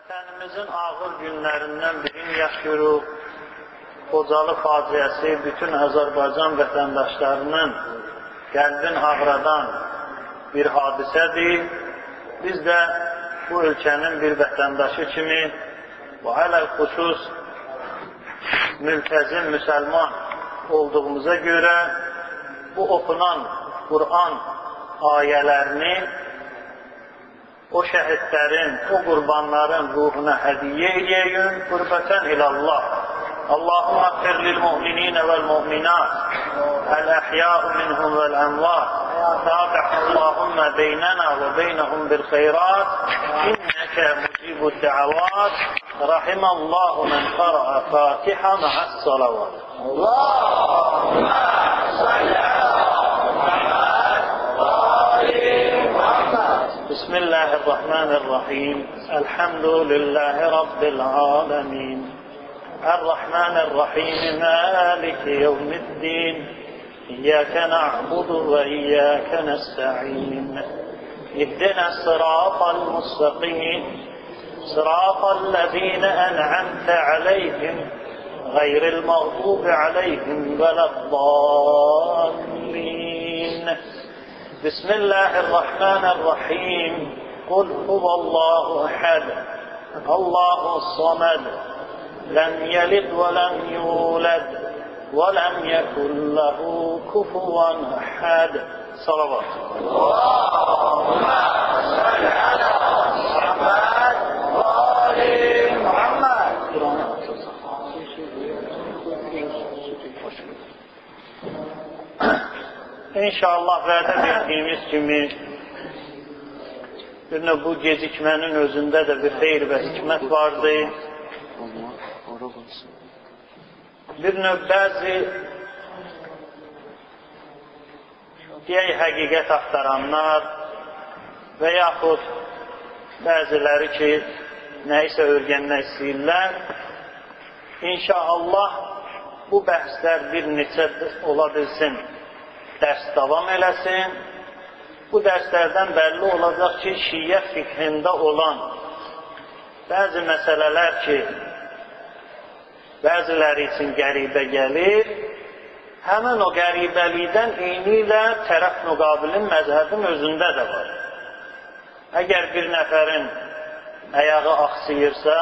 Vətənimizin ağır günlərindən birini yaşayırıq. Xocalı faciəsi bütün Azərbaycan vətəndaşlarının qəlbin ağrıdan bir hadisədir. Biz də bu ölkənin bir vətəndaşı kimi və aləl-xüsus mültəzim müsəlman olduğumuza görə bu oxunan Qur'an ayələrini o şəhidlərin, o qurbanların ruhuna hədiyyə edəyək, qürbətən ilallah. Allahumma qfir lil mu'minina vel mu'minat, el-əhya'u minhum vel əmvat, tabi' Allahumma beynana ve beynahum bil xeyrat, inneke mucibud da'avat, rahimallahu men qara'a fatiha ma'as salavat. Allahumma salli بسم الله الرحمن الرحيم الحمد لله رب العالمين الرحمن الرحيم مالك يوم الدين إياك نعبد وإياك نستعين اهدنا الصراط المستقيم صراط الذين أنعمت عليهم غير المغضوب عليهم ولا الضالين بسم الله الرحمن الرحيم قل هو الله أحد الله الصمد لم يلد ولم يولد ولم يكن له كفوا أحد صلوات اللهم صل على محمد وآل محمد. İnşallah vədə verdiyimiz kimi bu gecikmənin özündə də bir xeyir və hikmət vardı. Bir növ bəzi deyək həqiqət axtaranlar və yaxud bəziləri ki nəyisə öyrənmək istəyirlər. İnşallah bu bəhslər bir neçə ola bilsin dərs davam eləsin. Bu dərslərdən bəlli olacaq ki, Şiə fiqhində olan bəzi məsələlər ki, bəziləri üçün qəribə gəlir, həmin o qəribəlikdən eyni ilə tərəf müqabilin məzhəbin özündə də var. Əgər bir nəfərin əyağı axsıyırsa,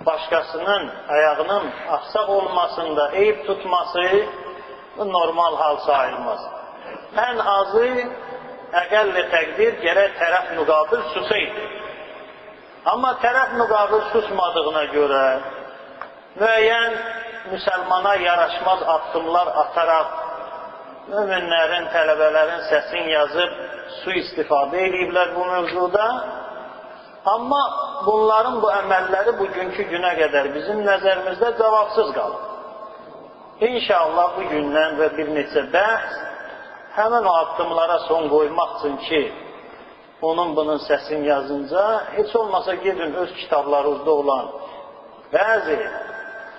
başqasının ayağının axsaq olmasında eyib tutması bu normal hal sayılmaz. Ən azı, əqəlli təqdir gərək tərəf müqabil susaydı. Amma tərəf müqabil susmadığına görə müəyyən müsəlmana yaraşmaz addımlar ataraq möminlərin, tələbələrin səsini yazıb sui-istifadə ediblər bu mövzuda. Amma bunların bu əməlləri bugünkü günə qədər bizim nəzərimizdə cavabsız qalır. İnşallah bu gündən və bir neçə bəhs həmin o addımlara son qoymaq üçün ki, onun bunun səsini yazınca, heç olmasa gedin öz kitablarınızda olan bəzi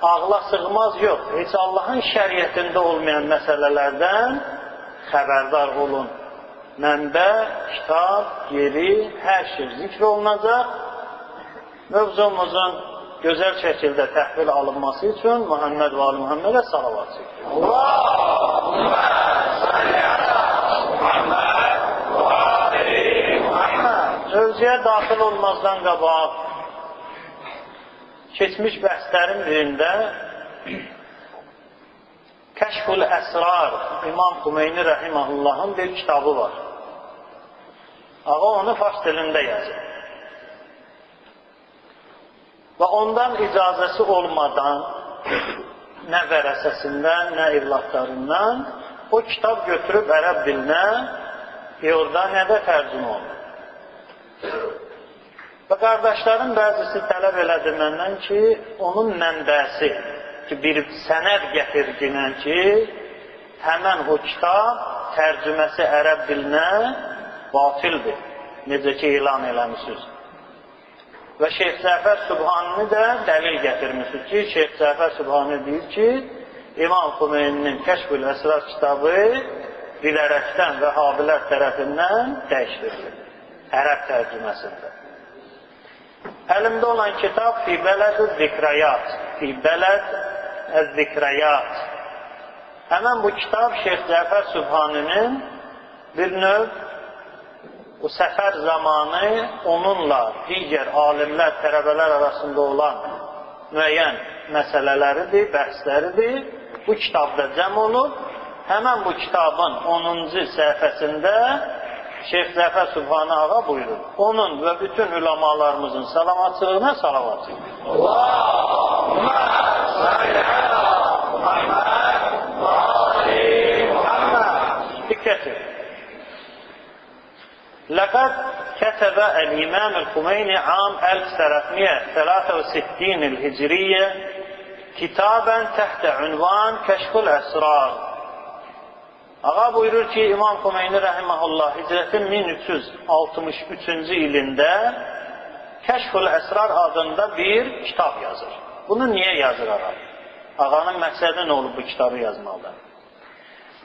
ağla sığmaz yox, heç Allahın şəriətində olmayan məsələlərdən xəbərdar olun. Mənbə, kitab, yeri, hər şey zikr olunacaq. Mövzumuzun gözəl şəkildə təhvil alınması üçün Muhammed və Ali Muhammedə salavat çəkir. Allahümme salli ala Muhammed və Ali Muhammed. Mövzuya daxil olmazdan qabaq keçmiş bəhslərin birində Kəşful Əsrar İmam Xümeyni Rəhiməhullahın bir kitabı var. Ağa onu fars dilində yazır. Və ondan icazəsi olmadan nə vərəsəsindən, nə evlatlarından o kitab götürüb ərəb dilinə Iordaniyada tərcümə olunur. Və qardaşların bəzisi tələb elədi məndən ki, onun mənbəsi ki, bir sənəd gətirginən ki, həmən o kitab tərcüməsi ərəb dilinə batildir. Necə ki, elan eləmişsiniz. Və Şeyx Cəfər Sübhanini də dəlil gətirmişdir ki, Şeyx Cəfər Sübhani deyir ki, İmam Xümeyninin Kəşfül Əsrar kitabı bilərəkdən və Habilər tərəfindən dəyişdirilir. Ərəb tərcüməsində. Əlimdə olan kitab Fi Bələd-ü-Zikrəyat. Fi Bələd-ü-Zikrəyat. Həmən bu kitab Şeyx Cəfər Sübhaninin bir növ bu səfər zamanı onunla digər alimlər, tələbələr arasında olan müəyyən məsələləridir, bəhsləridir. Bu kitabda cəm olub. Həmən bu kitabın 10-cu səhifəsində Şeyx Cəfər Sübhani ağa buyurur. Onun və bütün ulamalarımızın salavatçılığına salavat. Allahümme salli ala Muhammed ve ali Muhammed. Dikkat edin. لقد كتب الإمام الخميني عام 1363 الهجرية كتابا تحت عنوان كشف الأسرار. Ağa buyurur ki, İmam Xümeyni rəhiməhullah hicrətin 1363-cü ilində Kəşfül Əsrar adında bir kitab yazır. Bunu niyə yazır ağa? Ağanın məqsədi nə olub bu kitabı yazmalıdır?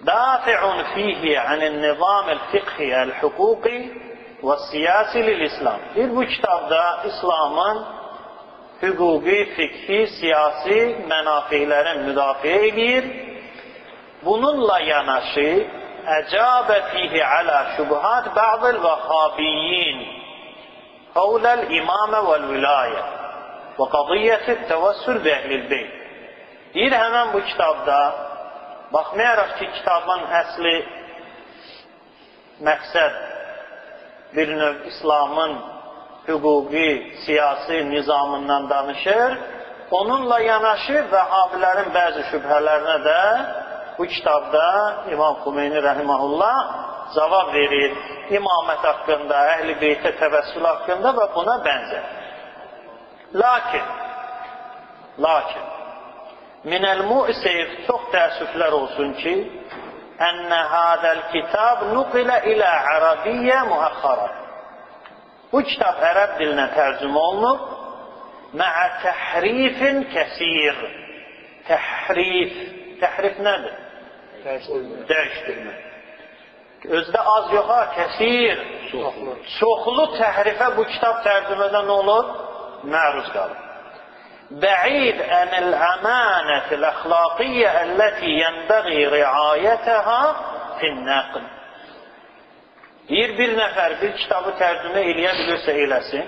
Dafi'un fihi anil-nizamil fiqhi el-huquqi və siyasi lil-İslam. Bu kitabda İslamın hüquqi, fiqhi, siyasi mənafeylərin müdafiə edir. Bununla yanaşı əcabə fihi alə şübhat ba'dil vəhabiyyin havləl imamə vəl-vilayə və qadiyyəti təvəssül bi əhlil beyt. Deyir, həmən bu kitabda, baxmayaraq ki, kitabın əsli məqsəd bir növ İslamın hüquqi, siyasi nizamından danışır, onunla yanaşı vəhabilərin bəzi şübhələrinə də bu kitabda İmam Xümeyni rəhiməhullah cavab verir. İmamət haqqında, əhl-i beytə təvəssül haqqında və buna bənzər. Lakin minəl-mu'sif çox təəssüflər olsun ki, ənnə hədəl kitab nuqilə ilə ərabiyyə müəxxara. Bu kitab ərəb dilinə tərcümə olunub, mə'ə təhrifin kəsir. Təhrif nədir? Dəyişdirmə. Özdə az yox ha, kəsir. Çoxlu təhrifə bu kitab tərcümədə nə olur? Məruz qalır. Bə'id ənil əmanətil əxlaqiyyə əlləti yənbəği riayətəha finnəql. Deyir, bir nəfər bir kitabı tərcümə eləyə bilirsə eləsin,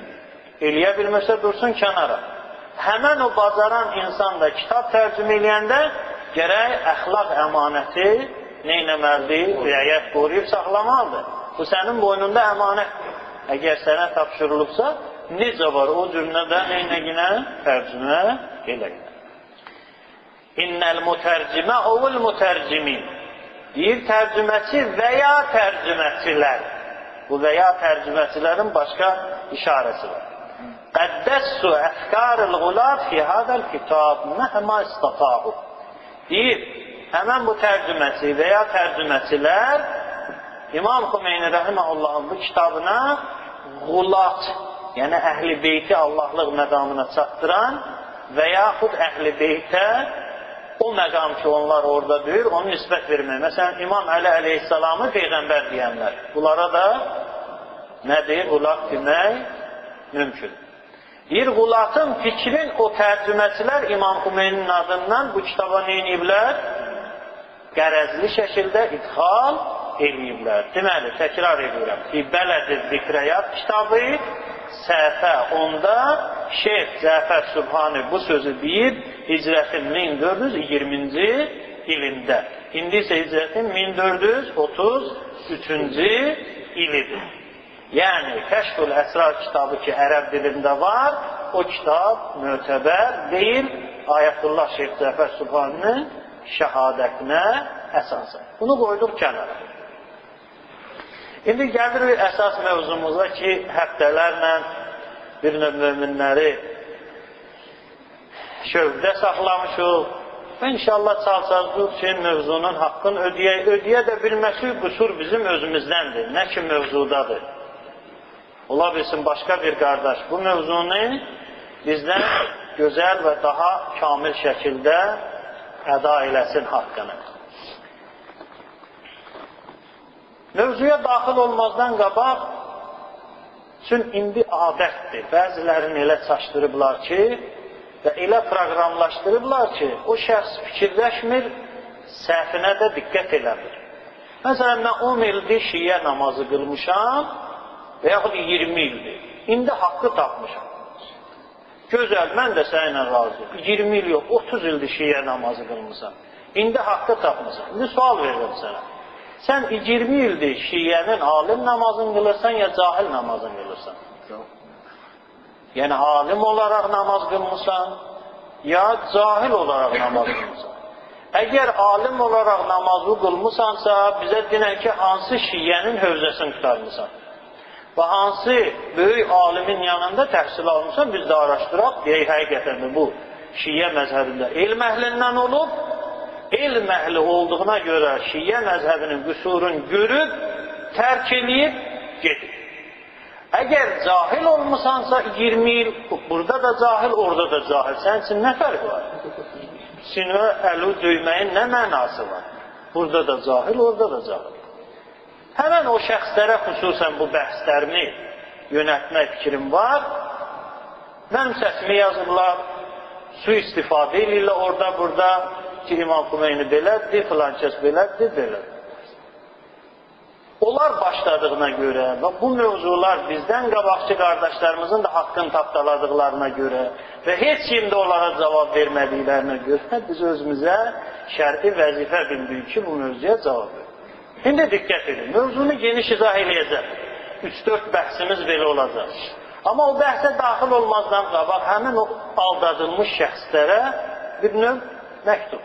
eləyə bilmirsə dursun kənara. Həmən o bacaran insan da kitab tərcümə eləyəndə gərək əxlaq əmanəti neynəməlidir, riayət qoruyub saxlamalıdır. Bu sənin boynunda əmanətdir. Əgər sənə tapşırılıbsa, necə var o cürünə də neynəginə tərcümə eləyinə. İnnəl mütərcimə ovul mütərcimin. Deyir, tərcüməçi və ya tərcüməçilər. Bu və ya tərcüməçilərin başqa işarəsi var. Qəddəssü əfkaril qulat fi hadəl kitab məhmə istata'u. Deyir, həmən bu tərcüməçi və ya tərcüməçilər İmam Xümeyni rəhiməhullahın bu kitabına qulat, yəni əhl-i beyti Allahlıq məqamına çatdıran və yaxud əhl-i beytə o məqam ki, onlar orada deyir, onu nisbət vermək. Məsələn, İmam Əli əleyhissalamı Peyğəmbər deyənlər. Bunlara da nədir? Qulat demək mümkün. Deyir, qulatın fikrin o tərcüməçilər İmam Xümeyninin adından bu kitaba neyiniblər? Qərəzli şəkildə idxal eləyiblər. Deməli, təkrar edirəm. Fi Bələd-ü-Zikrəyat kitabı səhifə 10-da Şeyx Cəfər Sübhani bu sözü deyib hicrətin 1420-ci ilində. İndi isə hicrətin 1433-cü ilidir. Yəni, Kəşfül Əsrar kitabı ki, ərəb dilində var, o kitab mötəbər deyil, Ayətullah Şeyx Cəfər Sübhaninin şəhadətinə əsasən. Bunu qoyduq kənara. İndi gəlirik əsas mövzumuza ki, həftələrlə bir növ möminləri şövqdə saxlamışıq və inşallah çalışacağıq ki, mövzunun haqqını ödəyə də bilməsi qüsur bizim özümüzdəndir, nə ki mövzudadır. Ola bilsin başqa bir qardaş bu mövzunu bizdən gözəl və daha kamil şəkildə əda eləsin haqqını. Mövzuya daxil olmazdan qabaq Çünki indi adətdir. Bəzilərini elə çaşdırıblar ki, və elə proqramlaşdırıblar ki, o şəxs fikirləşmir, səhvinə də diqqət eləmir. Məsələn, mən 10 ildir şiyə namazı qılmışam və yaxud 20 ildir. İndi haqqı tapmışam. Gözəl, mən də sənlə razıyım. 20 il yox, 30 ildir şiyə namazı qılmışam. İndi haqqı tapmışam. İndi sual verirəm sənə. Sən 20 ildir şiyənin alim namazını qılırsan, ya cahil namazını qılırsan? Yəni, alim olaraq namaz qılmışsan, ya cahil olaraq namaz qılmışsan? Əgər alim olaraq namazı qılmışsansa, bizə dinən ki, hansı şiyənin hövzəsini tutarmışsan? Və hansı böyük alimin yanında təhsil almışsan, biz də araşdıraq, deyək, həqiqətən bu şiyə məzhəbində elm əhlindən olub, elm əhli olduğuna görə şiyə məzhəbinin qüsurunu görüb, tərk edib, gedib. Əgər cahil olmuşsansa 20 il, burada da cahil, orada da cahil. Sənin üçün nə fərq var? Sinə əli döyməyin nə mənası var? Burada da cahil, orada da cahil. Həmən o şəxslərə xüsusən bu bəhslərimi yönətmək fikrim var. Mənim səsimi yazıblar, su istifadə edirlər orada, burada ki, İmam Xümeyni belədir, filan kəs belədir, belədir. Onlar başladığına görə və bu mövzular bizdən qabaqçı qardaşlarımızın da haqqını tapdaladıqlarına görə və heç kim də onlara cavab vermədiklərinə görə biz özümüzə şər'i vəzifə bildik ki, bu mövzuya cavab verir. İndi diqqət edin, mövzunu geniş izah eləyəcək. 3-4 bəhsimiz belə olacaq. Amma o bəhsə daxil olmazdan qabaq həmin o aldadılmış şəxslərə bir növ məktub.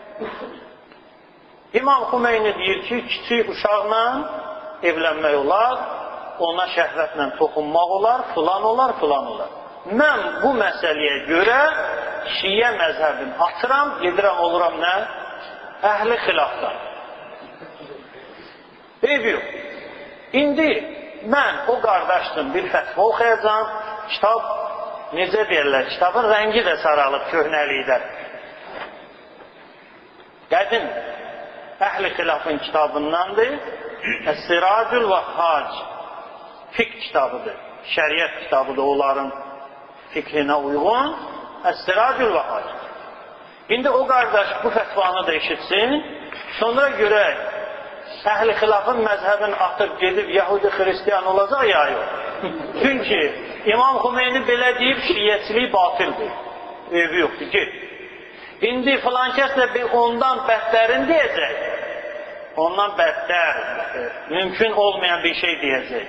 İmam Xümeyni deyir ki, kiçik uşaqla evlənmək olar, ona şəhvətlə toxunmaq olar, filan olar, filan olar. Mən bu məsələyə görə şiyə məzhəbini atıram, gedirəm oluram nə? Əhli xilafdan. Eyb yox. İndi mən o qardaşdım, bir fətvə oxuyacam, kitab, necə deyirlər, kitabın rəngi də saralıb köhnəlikdən. Qədim Əhl-i Xilafın kitabındandır. Əs-Siracül Vəhhac fiqh kitabıdır. Şəriət kitabıdır onların fikrinə uyğun. Əs-Siracül Vəhhac. İndi o qardaş bu fətvanı da eşitsin. Sonra görək Əhl-i Xilafın məzhəbini atıb gedib Yahudi Xristiyan olacaq ya yox. Çünki İmam Xümeyni belə deyib şiyyəçilik batildir. Eybi yoxdur, get. İndi filan kəslə ondan bədlərin deyəcək. Ondan bədlər, mümkün olmayan bir şey deyəcək.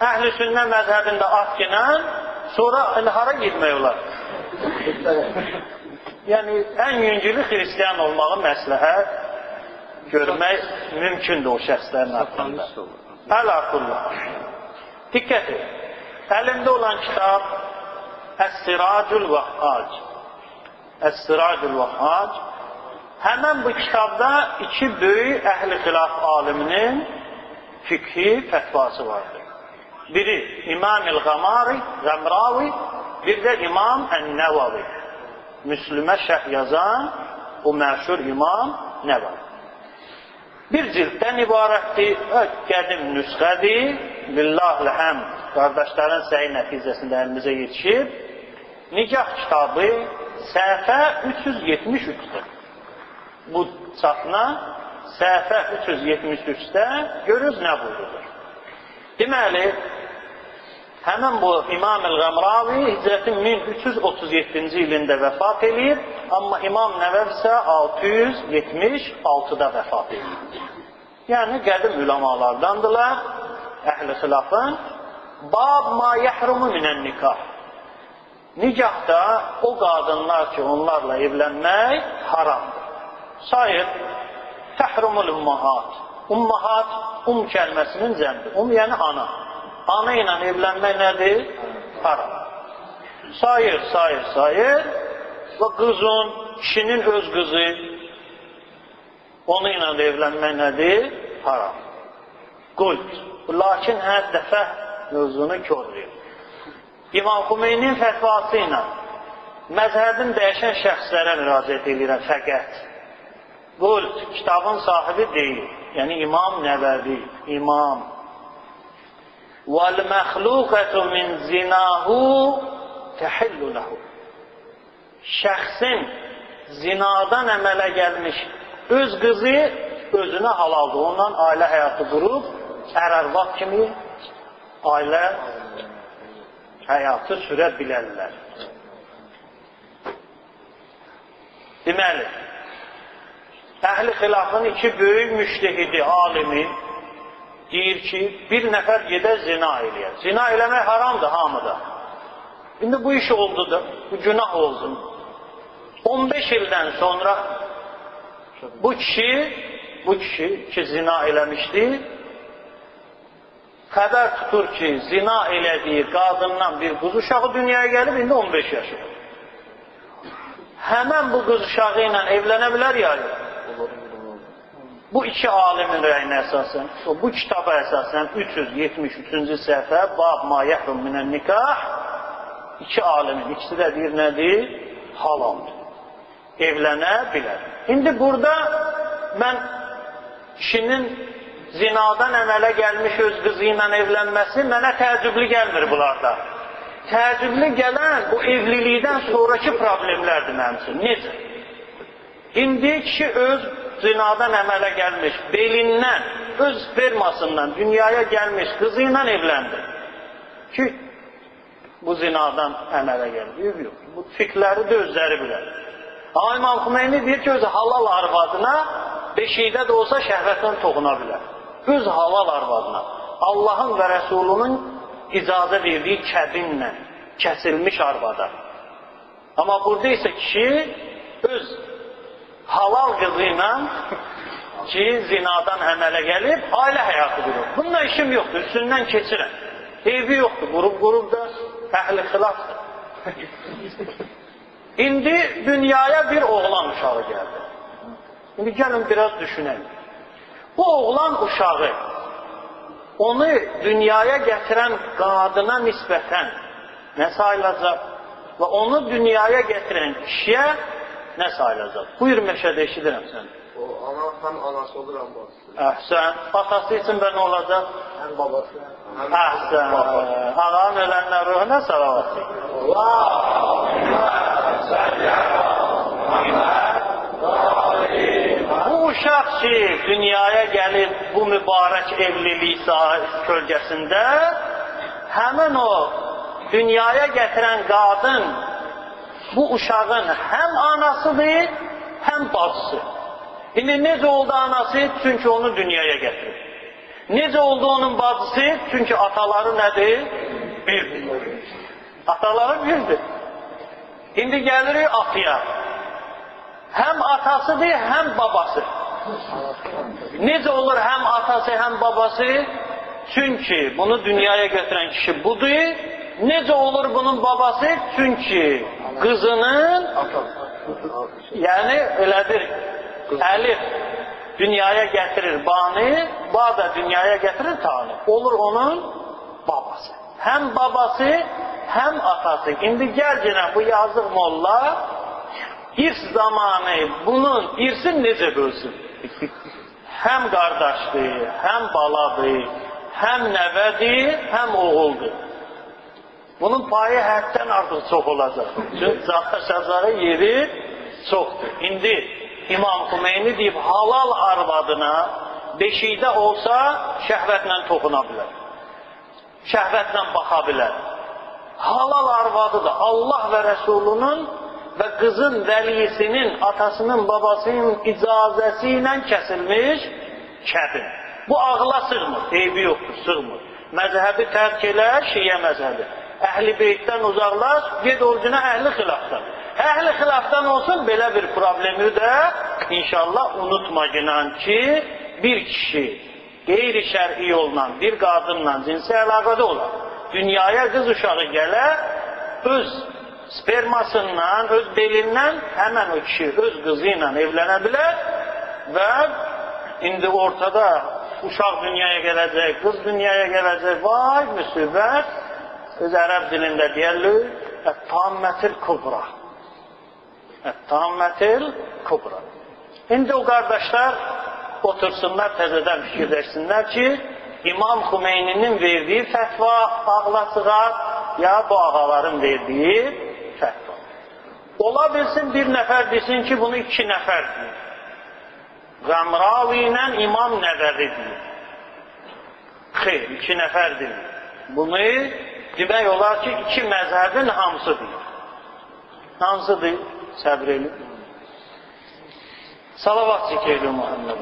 Əhl-i sünnə məzhəbində at gələn, sonra hara gitmək olar? Yəni, ən yüngülü xristiyan olmağı məsləhət görmək mümkündür o şəxslərin haqqında. Əl-Aqullah. Diqqət edin. Əlimdə olan kitab Əs-Siracül Vəhhac. Əs-Siracül Vəhhac. Həmən bu kitabda iki böyük Əhl-i Xilaf aliminin fikhi fətvası vardır. Biri İmam-ül Qəmravi, bir də İmam Ən-Nəvavi. Müslümə şərh yazan o məşhur İmam Nəvavi. Bir cilddən ibarətdir, qədim nüsxədir, lillahil həmd, qardaşların səyi nəticəsində əlimizə yetişib. Nikah kitabı səhifə 373-dür. Bu çatına səhifə 373-də görürüz nə buyurulur. Deməli, həmən bu İmam-ül Qəmravi hicrətin 1337-ci ilində vəfat edir, amma İmam Nəvəv isə 676-da vəfat edir. Yəni, qədim ülamalardandılar, Əhl-i Xilafın. Bab ma yəhrumu minən nikah. Nikahda o qadınlar ki, onlarla evlənmək haramdır. Sayır, təhrumul ummahat. Ummahat, kəlməsinin cəmdir. Yəni ana. Ana ilə evlənmək nədir? Haram. Sayır. Və qızın, kişinin öz qızı, onu ilə də evlənmək nədir? Haram. Qult. Lakin hər dəfə mövzunu körlüyor. İmam Xümeyninin fətvası ilə məzhəbin dəyişən şəxslərə müraciət edirəm fəqət. Qult, kitabın sahibi deyil. Yəni İmam Nəvəvi, İmam. وَالْمَخْلُوقَةُ مِنْ زِنَاهُ تَحِلُّ لَهُ. Şəxsin zinadan əmələ gəlmiş öz qızı özünə halaldır. Ondan ailə həyatı qurub, ər-arvad kimi ailə həyatı sürə bilərlər. Deməli, əhl-i xilafın iki böyük müştehidi, alimi deyir ki, bir nəfər gedə zina eləyər. Zina eləmək haramdır hamıda. İndi bu iş oldu da, bu günah oldu. 15 ildən sonra bu kişi ki zina eləmişdi, xəbər tutur ki, zina elədiyi qadından bir qız uşağı dünyaya gəlib, indi 15 yaşında. Həmən bu qız uşağı ilə evlənə bilər ya, bu iki alimin rəyinə əsasən, bu kitaba əsasən 373-cü səhifə, Bab ma yəhrum minən nikah, iki alimin, ikisi də deyir nədir? Halaldır. Evlənə bilər. İndi burada mən kişinin zinadan əmələ gəlmiş öz qızı ilə evlənməsi mənə təəccüblü gəlmir bunlarda. Təəccüblü gələn bu evlilikdən sonraki problemlərdir mənim üçün. Necə? İndi kişi öz zinadan əmələ gəlmiş, belindən, öz spermasından dünyaya gəlmiş qızı ilə evləndi. Ki, bu zinadan əmələ gəlir. Yox, bu fikirləri də özləri bilər. Amma İmam Xümeyni deyir ki, öz halal arvadına beşikdə də olsa şəhvətdən toxuna bilər. Öz halal arvadına, Allahın və Rəsulunun icazə verdiyi kəbinlə kəsilmiş arvada. Amma burada isə kişi öz halal qızı ilə ki, zinadan əmələ gəlib, ailə həyatı qurur. Bununla işim yoxdur, üstündən keçirəm. Eybi yoxdur, qurub da əhl-i xilafdır. İndi dünyaya bir oğlan uşağı gəldi. İndi gəlin biraz düşünelim. Bu oğlan uşağı onu dünyaya gətirən qadına nisbətən nə sayılacaq və onu dünyaya gətirən kişiyə nə sayılacaq? Buyur Məşədə, eşidirəm sən. O ana həm anası olur, həm babası. Əhsən. Atası üçün də nə olacaq? Həm babası. Əhsən. Ağanın ölənlər ruhuna salavat. Bu uşaq ki, dünyaya gəlib bu mübarək evlilik kölgəsində həmin o dünyaya gətirən qadın bu uşağın həm anasıdır, həm bacısı. İndi necə oldu anası? Çünki onu dünyaya gətirib. Necə oldu onun bacısı? Çünki ataları nədir? Birdir. Ataları birdir. İndi gəlirik atıya. Həm atasıdır, həm babası. Necə olur həm atası, həm babası? Çünki bunu dünyaya götürən kişi budur. Necə olur bunun babası? Çünki qızının, yəni elədir, əlif dünyaya gətirir banı, ba da dünyaya gətirir tanı. Olur onun babası. Həm babası, həm atası. İndi gəl gələn bu yazıq molla irs zamanı bunun irsin necə bölsün? Həm qardaşdır, həm baladır, həm nəvədir, həm oğuldur. Bunun payı həddən artıq çox olacaq. Çünki şəzarə yeri çoxdur. İndi İmam Xümeyni deyib, halal arvadına beşikdə olsa şəhvətlə toxuna bilər. Şəhvətlə baxa bilər. Halal arvadıdır. Allah və Rəsulunun və qızın vəliyisinin, atasının, babasının icazəsi ilə kəsilmiş kəbin. Bu ağla sığmır, eybi yoxdur, sığmır. Məzhəbi tərk elə, şiyə məzhəbi. Əhl-i beytdən uzaqlaş, ged orucuna əhl-i xilafdan. Əhl-i xilafdan olsun, belə bir problemi də inşallah unutma ki, bir kişi qeyri-şər'i yolla bir qadınla cinsi əlaqədə olar. Dünyaya qız uşağı gələ, öz spermasından, öz belindən həmən o kişi öz qızı ilə evlənə bilər və indi ortada uşaq dünyaya gələcək, qız dünyaya gələcək, vay müsibət, öz ərəb dilində deyərlər, ət-tammətil kubra. Ət-tammətil kubra. İndi o qardaşlar otursunlar, təzədən fikirləşsinlər ki, İmam Xumeyninin verdiyi fətva ağla sığar, ya bu ağaların verdiyi fətva. Ola bilsin bir nəfər desin ki, bunu 2 nəfər deyir. Qəmravi ilə İmam Nəvəvi deyir. Xeyr, 2 nəfər deyir. Bunu demək olar ki, 2 məzhəbin hamısı deyir. Hamısı deyir, səbr edin. Salavat zikr Muhammed.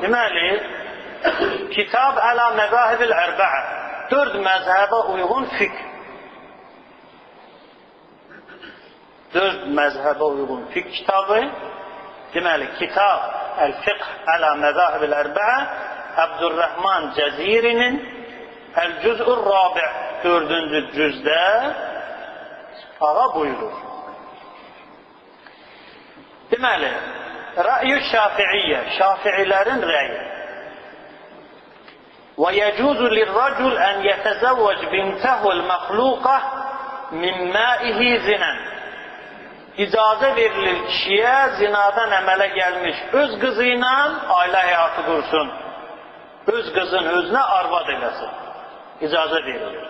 Deməli, kitab əla məzahib-ül ərbəə 4 məzhəbə uyğun fiqh. 4 məzhəbə uyğun fiqh kitabı. Deməli, kitab Əl-Fiqh əla məzahib-ül ərbəə Əbdurrahman Cəzirinin Əl-Cüz'ur Rabi' 4-cü cüzdə ağa buyurur. Deməli, rəy-ü şafiiyyə, şafiilərin rəyi. Və yəcuzu lirracul ən yətəzəvvəc bintəhul məxluqə min məihi zinən. İcazə verilir kişiyə zinadan əmələ gəlmiş öz qızı ilə ailə həyatı qursun. Öz qızın özünə arvad eləsin. İcazə verilir.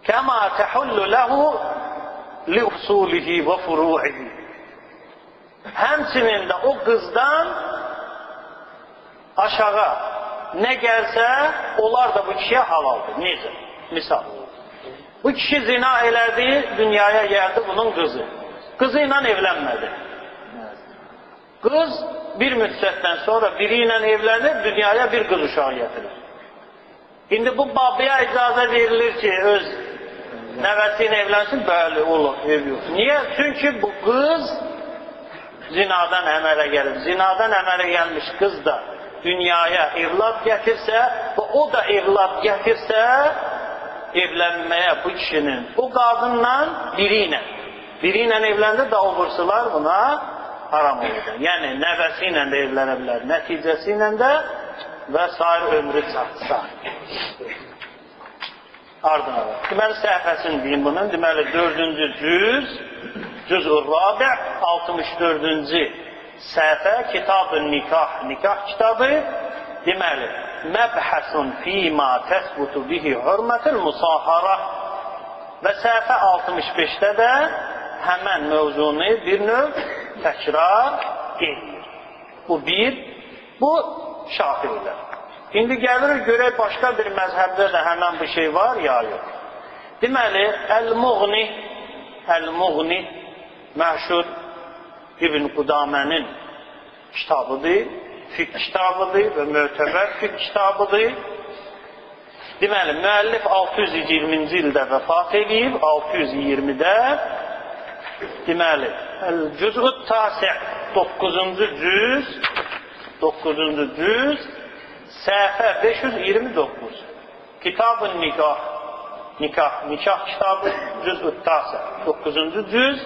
Kəma təhullu ləhu li usulihi və furu'ihi. Həmçinin də o qızdan aşağı nə gəlsə, onlar da bu kişiyə halaldır. Necə? Misal. Bu kişi zina elədi, dünyaya gəldi bunun qızı. Qızı ilə evlənmədi. Qız bir müddətdən sonra biri ilə evlənir, dünyaya bir qız uşağı gətirir. İndi bu babaya icazə verilir ki, öz nəvəsi ilə evlənsin, bəli, olur, ev yox. Niyə? Çünki bu qız zinadan əmələ gəlir. Zinadan əmələ gəlmiş qız da dünyaya evlad gətirsə və o da evlad gətirsə, evlənməyə bu kişinin o qadınla biri ilə evləndə də olursalar buna haram olur. Yəni nəvəsi ilə də evlənə bilər, nəticəsi ilə də və sair ömrü çatsa. Ardına var. Deməli səhifəsini deyim bunun. Deməli 4-cü Cüz-ül Rabi' 64-cü səhifə Kitab-ı Nikah, nikah kitabı. Deməli məbhəsun fîmâ təsbutu bihi hürmətil musahara və səhifə 65-də də həmən mövzunu bir növ təkrar edir. Bu şafirlər. İndi gəlirik görək başqa bir məzhəbdə də həmən bu şey var ya yox. Deməli Əl-Muğni məşhur İbn Qudamənin kitabıdır, fiqh kitabıdır və mötəbər fiqh kitabıdır. Deməli, müəllif 620-ci ildə vəfat edib, 620-də deməli, Cüz-ü Tasi' 9-cu cüz səhifə 529 Kitab-ı Nikah kitabı Cüz-ü Tasi' 9-cu cüz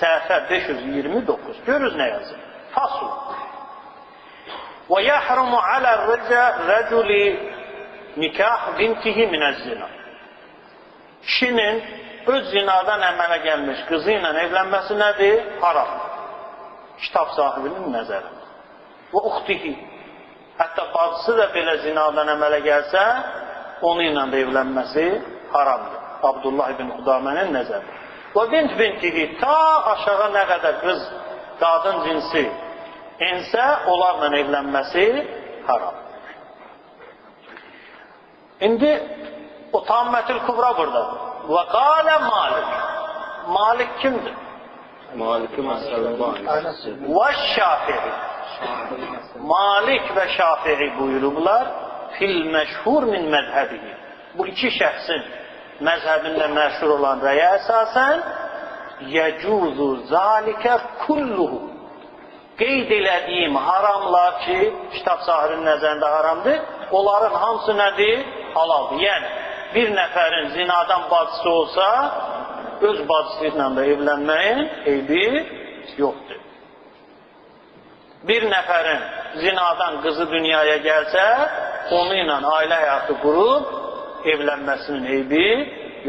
səhifə 529 görürüz nə yazır? Fasl və yəhrumu aləl rəculi nikah bintihi minəz-zina. Kişinin öz zinadan əmələ gəlmiş qızı ilə evlənməsi nədir? Haramdır. Kitab sahibinin nəzərində. Və uxtihi. Hətta bacısı da belə zinadan əmələ gəlsə, onu ilə də evlənməsi haramdır. Abdullah ibn Qudamənin nəzərində. Və bintihi ta aşağı nə qədər qız, qadın cinsi ensə, onlarla evlənməsi haramdır. İndi o Tammətül Kubra buradadır. Və qalə Malik. Malik kimdir? Maliki məsələn. Və Şafii. Malik və Şafii buyurublar fil məşhur min məzhəbihi. Bu iki şəxsin məzhəbində məşhur olan rəyə əsasən yəcuzu zalikə kulluhu. Qeyd elədiyim haramlar ki, kitab sahibinin nəzərində haramdır, onların hamısı nədir? Halaldır. Yəni, bir nəfərin zinadan bacısı olsa, öz bacısı ilə də evlənməyin eybi yoxdur. Bir nəfərin zinadan qızı dünyaya gəlsə, onu ilə ailə həyatı qurub, evlənməsinin eybi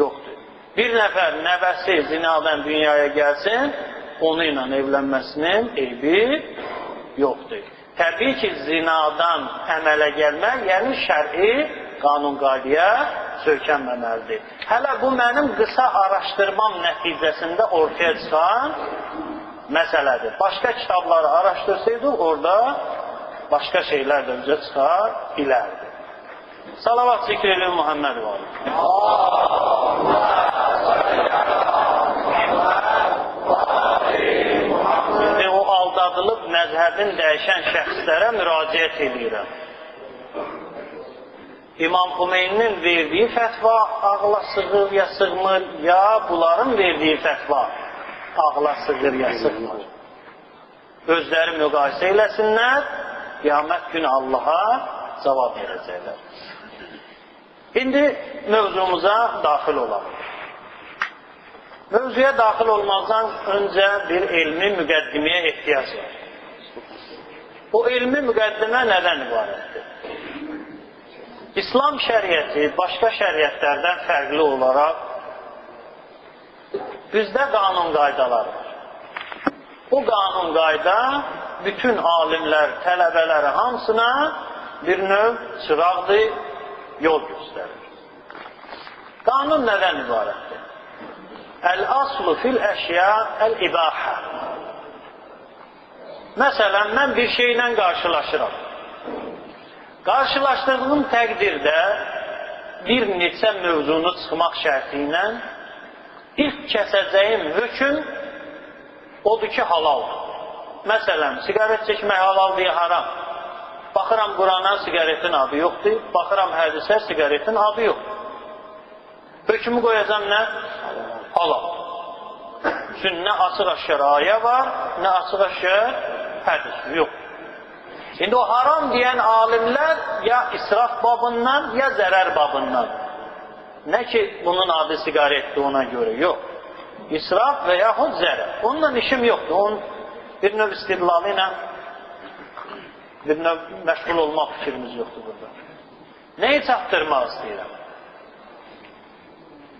yoxdur. Bir nəfər nəvəsi zinadan dünyaya gəlsin, onu ilə evlənməsinin eybi yoxdur. Təbii ki, zinadan əmələ gəlmək, yəni şər'i qanun-qaydaya söykənməməlidir. Hələ bu mənim qısa araşdırmam nəticəsində ortaya çıxan məsələdir. Başqa kitabları araşdırsaydı, orada başqa şeylər də üzə çıxar bilərdi. Salavat zikr edin Muhammed var. O aldadılıb məzhəbin dəyişən şəxslərə müraciət edirəm. İmam Xumeyninin verdiyi fətva ağla sığır ya sığmır, ya bunların verdiyi fətva ağla sığır ya sığmır. Özləri müqayisə eləsinlər, qiyamət günü Allaha cavab verəcəklər. İndi mövzumuza daxil olalım. Mövzuya daxil olmazdan öncə bir elmi müqəddiməyə ehtiyac var. O elmi müqəddimə nədən ibarətdir? İslam şəriəti başqa şəriətlərdən fərqli olaraq bizdə qanun qaydalar var. O qanun qayda bütün alimlər, tələbələri hamısına bir növ çıraqdır, yol göstərir. Qanun nədən ibarətdir? Əl-aslu fil-əşya əl-ibahə. Məsələn, mən bir şeylə qarşılaşıram. Qarşılaşdığım təqdirdə bir neçə mövzunu çıxmaq şərti ilə ilk kəsəcəyim hökm odur ki, halaldır. Məsələn, sigaret çəkmək halaldır ya haram. Baxıram Qurana, sigaretin adı yoxdur. Baxıram hədisə, sigaretin adı yoxdur. Hökmü qoyacam nə? Halal. Çünki nə açıq-aşkar ayə var, nə açıq-aşkar hədis yox. İndi o haram deyən alimlər ya israf babından, ya zərər babından. Nə ki, bunun adı sigaretdir ona görə, yox. İsraf və yaxud zərər. Onunla işim yoxdur. Onun bir növ istidlalı ilə bir növ məşğul olmaq fikrimiz yoxdur burada. Nəyi çatdırmaq istəyirəm?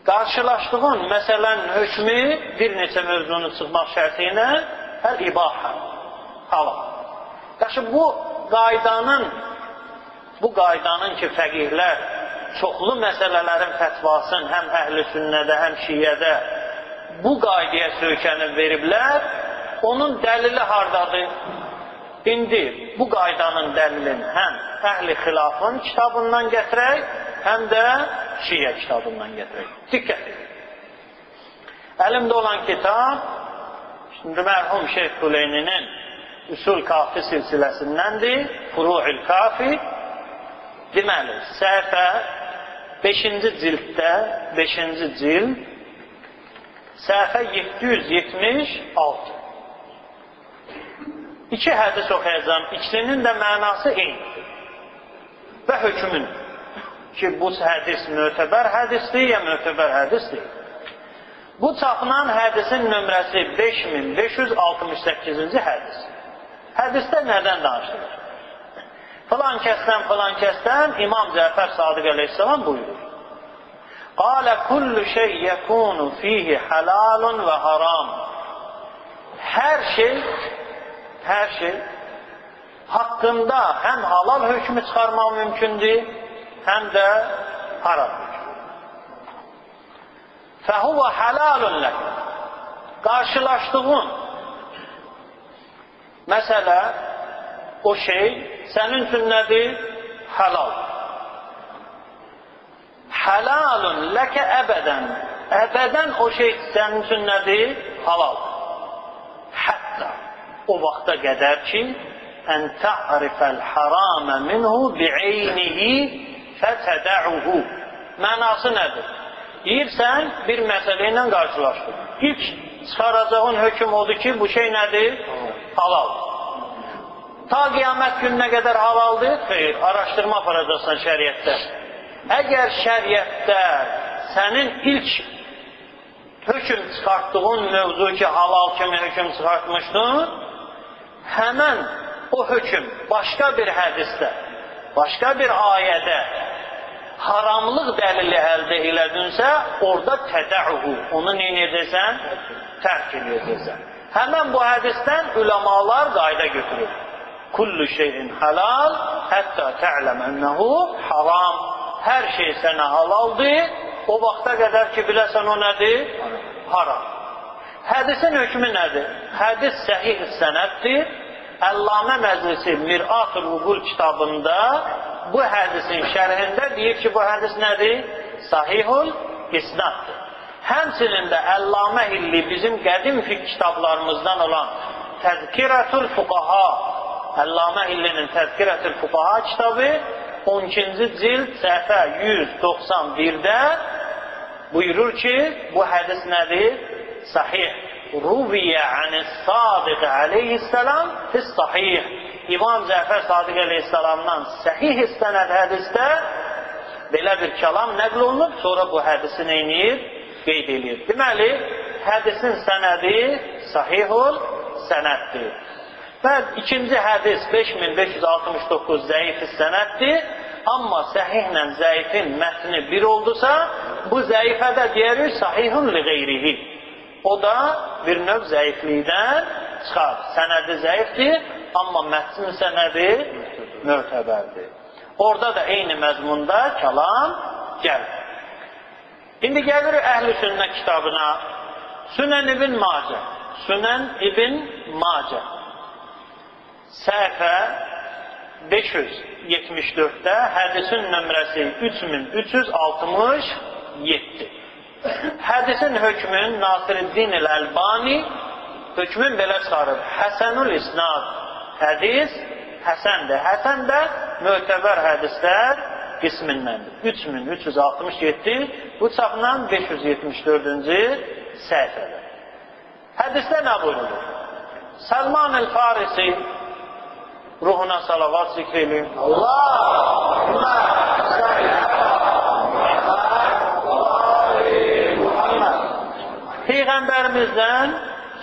Qarşılaşdığın məsələn hökmü bir neçə mövzunu çıxmaq şərti ilə əl-ibahə, halal. Yaxşı, bu qaydanın ki, fəqihlər çoxlu məsələlərin fətvasını həm əhl-i sünnədə, həm şiyyədə bu qaydaya söykənib veriblər, onun dəlili hardadır? İndi bu qaydanın dəlilini həm əhl-i xilafın kitabından gətirək, həm də şiyyə kitabından gətirək. Diqqət edin. Əlimdə olan kitab, şimdi mərhum Şeyh Kuleyninin Üsul Kafi silsiləsindəndir, Furu'il Kafi. Deməli, səhifə 5-ci cilddə, 5-ci cild, səhifə 776. İki hədis oxuyacağım, ikisinin də mənası eynidir. Və hökmün ki, bu hədis mötəbər hədisdir, ya mötəbər hədisdir. Bu çapılan hədisin nömrəsi 5568-ci hədis. Hədisdə nədən danışılır? Filan kəsdən İmam Cəfər Sadiq əleyhissalam buyurur. Qalə kullu şey yəkunu fihi halalun və haram. Hər şey haqqında həm halal hökmü çıxarmaq mümkündür, həm də haram hökmü. Fəhuvə halalun lək. Qarşılaşdığın məsələ, o şey sənin üçün nədir? Halal. Halalun ləkə əbədən. Əbədən o şey sənin üçün nədir? Halal. Hətta o vaxta qədər ki, ən ta'rifəl haramə minhu bi'eynihi fətədəuhu. Mənası nədir? Deyirsən, bir məsələ ilə qarşılaşdın. İlk çıxaracağın hökm odur ki, bu şey nədir? Halal. Ta qiyamət gününə qədər halaldır? Xeyr, araşdırma aparacaqsan şəriətdə. Əgər şəriətdə sənin ilk hökm çıxartdığın mövzu ki, halal kimi hökm çıxartmışdın, həmən o hökm başqa bir hədisdə, başqa bir ayədə haramlıq dəlili əldə elədinsə, orada tədəuhu, onu nə edəcəksən? Tərk edəcəksən. Həmən bu hədisdən üləmalar qayda götürür. Kullu şeyin halal, hətta tə'ləm ənəhu haram. Hər şey sənə halaldır, o vaxta qədər ki, biləsən o nədir? Haram. Hədisin hökmü nədir? Hədis səhih sənəddir. Əllamə Məclisi Mir'at-ül Uqul kitabında bu hədisin şərhində deyir ki, bu hədis nədir? Sahihul isnaddır. Həmçinin də Əllamə Hilli bizim qədim fiqh kitablarımızdan olan Təzkirətül Fuqaha, Əllamə Hillinin Təzkirətül Fuqaha kitabı 12-ci cild səhifə 191-də buyurur ki, bu hədis nədir? Sahih. Ruviyyə anis-Sadiq aleyhisselam fis-sahih. İmam Cəfər Sadiq aleyhisselamdan səhih istənəd hədisdə belə bir kəlam nəql olunub, sonra bu hədisi neynir? Qeyd edir. Deməli, hədisin sənədi sahihul sənəddir. Və ikinci hədis 5569 zəif sənəddir. Amma səhihlə zəifin mətni bir oldusa, bu zəifədə deyərik sahihun li qeyrihi. O da bir növ zəiflikdən çıxar. Sənədi zəifdir, amma mətni sənədi mötəbərdir. Orada da eyni məzmunda kəlam gəlir. İndi gəlirik Əhl-i Sünnə kitabına. Sünən İbn Macə. Sünən İbn Macə. Səhifə 574-də hədisin nömrəsi 3367. Hədisin hökmün Nasiriddin el-Əlbani hökmün belə çıxarıb. Həsənül isnad. Hədis həsəndir. Həsən də mötəbər hədislər qismindəndir. 3367 bu çapla 574-cü səhifədə. Hədisdə nə buyurulur? Səlman el-Farisi ruhuna salavat zikr edin. Allahümme Peyğəmbərimizdən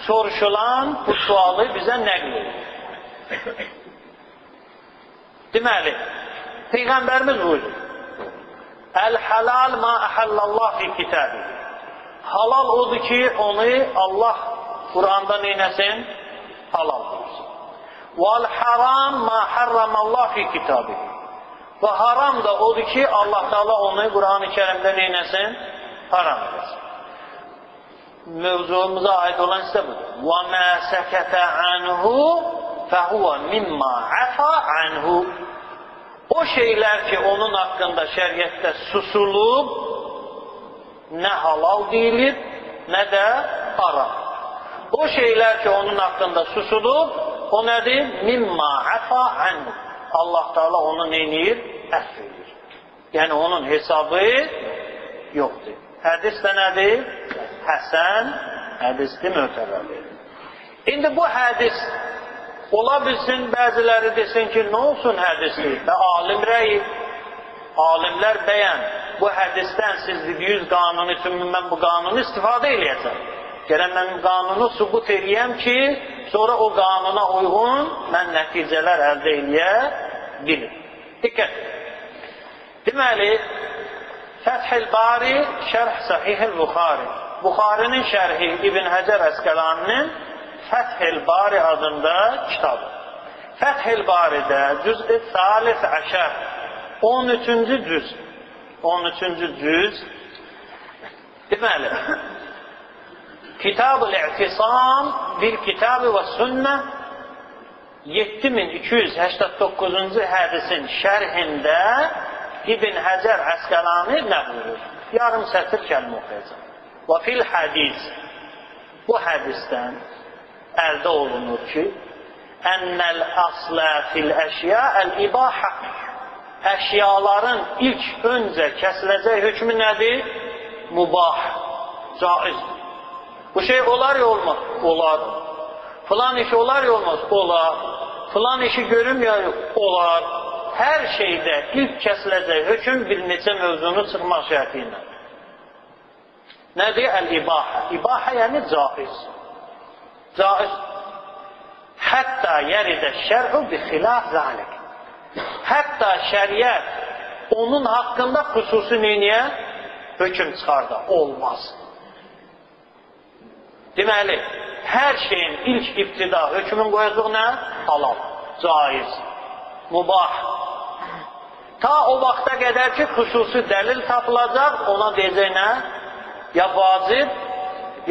soruşulan bu sualı bizə nəql edir. Deməli, Peyğəmbərimiz buyurur. Əl-halal ma əhəllallah fi kitabı. Halal odur ki, onu Allah Qur'anda neynəsin? Halal buyursun. Vəl-haram ma harramallah fi kitabı. Və haram da odur ki, Allah Teala onu Qur'an-ı Kerimdə neynəsin? Haram edesin. Mövzumuza aid olan isə budur. Və mə səkətə anhu fəhuvə mimma əfə anhu. O şeylər ki, onun haqqında şəriətdə susulub, nə halal deyilib, nə də haram. O şeylər ki, onun haqqında susulub, o nədir? Mimma əfə anhu. Allah Teala onu neynir? Əff edir. Yəni, onun hesabı yoxdur. Hədis də nədir? Həsən, hədisdir, mötəbərdir. İndi bu hədis ola bilsin, bəziləri desin ki, nə olsun hədisi? Və alim rəyi, alimlər bəyən, bu hədisdən siz dediyiniz qanun üçün mən bu qanunu istifadə eləyəcəm. Gələn mən qanunu sübut eləyəm ki, sonra o qanuna uyğun mən nəticələr əldə eləyə bilim. Diqqət. Deməli, Fəthil Bari, Şərh Sahihil Buxari. Buxarinin şərhi İbn Həcər Əsqəlaninin Fəthil Bari adında kitabı. Fəthil Baridə cüz-i Salis Əşər 13-cü cüz. 13-cü cüz. Deməli, Kitab-ül İ'tisam bil Kitab-ı və Sünnə 7289-cu hədisin şərhində İbn Həcər Əsqəlani nə buyurur? Yarım sətir kəlmə oxuyacaq. Və fil hədis, bu hədisdən əldə olunur ki, ennel aslə fil əşya əl-ibahə. Əşyaların ilk öncə kəsiləcək hökmü nədir? Mubah, caiz. Bu şey olar ya olmaz? Olar. Filan iş olar ya olmaz? Olar. Filan işi görüm ya yok? Olar. Hər şeydə ilk kəsiləcək hökm bir neçə mövzunu çıxmaq şərti ilə. Nədir? Əl-ibahə. İbahə yəni caiz. Caiz. Hətta yəridə şər'u bi xilaf zəlik. Hətta şəriət onun haqqında xüsusi neyniyə? Hökm çıxarda. Olmaz. Deməli, hər şeyin ilk ibtida hökmün qoyacaq nə? Halal, caiz, mubah. Ta o vaxta qədər ki, xüsusi dəlil tapılacaq, ona deyəcək nə? Ya vacib,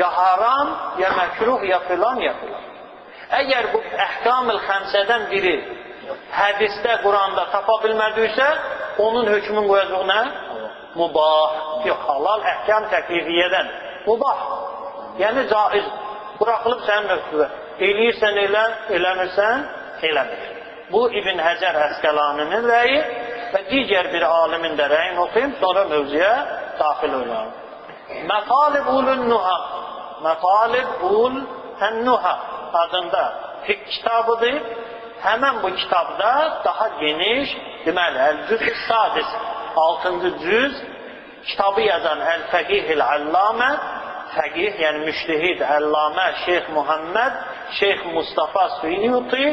ya haram, ya məkruh, ya filan, ya filan. Əgər bu əhkam-ül xəmsədən biri hədisdə, Quranda tapa bilmədiysə, onun hökmün qoyacaq nə? Mubah. Yox, halal əhkam təklifiyyədən. Mubah. Yəni caiz. Buraxılıb sənin növsüvə. Eləyirsən elə, eləmirsən, eləmir. Bu İbn Həcər Əsqəlaninin rəyi və digər bir alimin də rəyini oxuyum, sonra mövzuya daxil olalım. Mətalib ulun-nuha, Mətalib ul-ən-nuha adında fiqh kitabıdır. Həmən bu kitabda daha geniş, deməli, Əl-Cüz-i Sadis, 6-cı cüz, kitabı yazan Əl-Fəqih-il-Allamə, fəqih, yəni müştəhid, Əllamə, Şeyx Muhammed, Şeyx Mustafa Suyuti,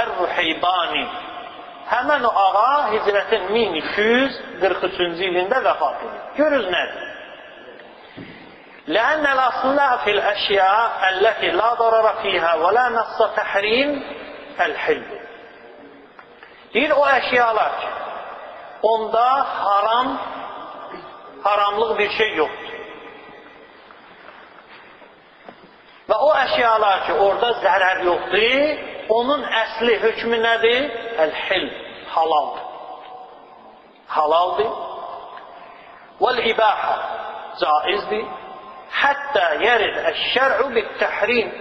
Ər-Ruheybani. Həmən o ağa hicrətin 1243-cü ilində vəfat edir. Görürüz nədir? لأن الأصل في الأشياء التي لا ضرر فيها ولا نص تحريم الحل. Deyir o əşyalar ki, onda haramlıq bir şey yoxdur. Və o əşyalar ki, orada zərər yoxdur, onun əsli hökmü nədir? Əl-hil, halaldır. Halaldır. Vəl-ibaha, caizdir. Hətta yerid əş-şər'u bit-təhrim.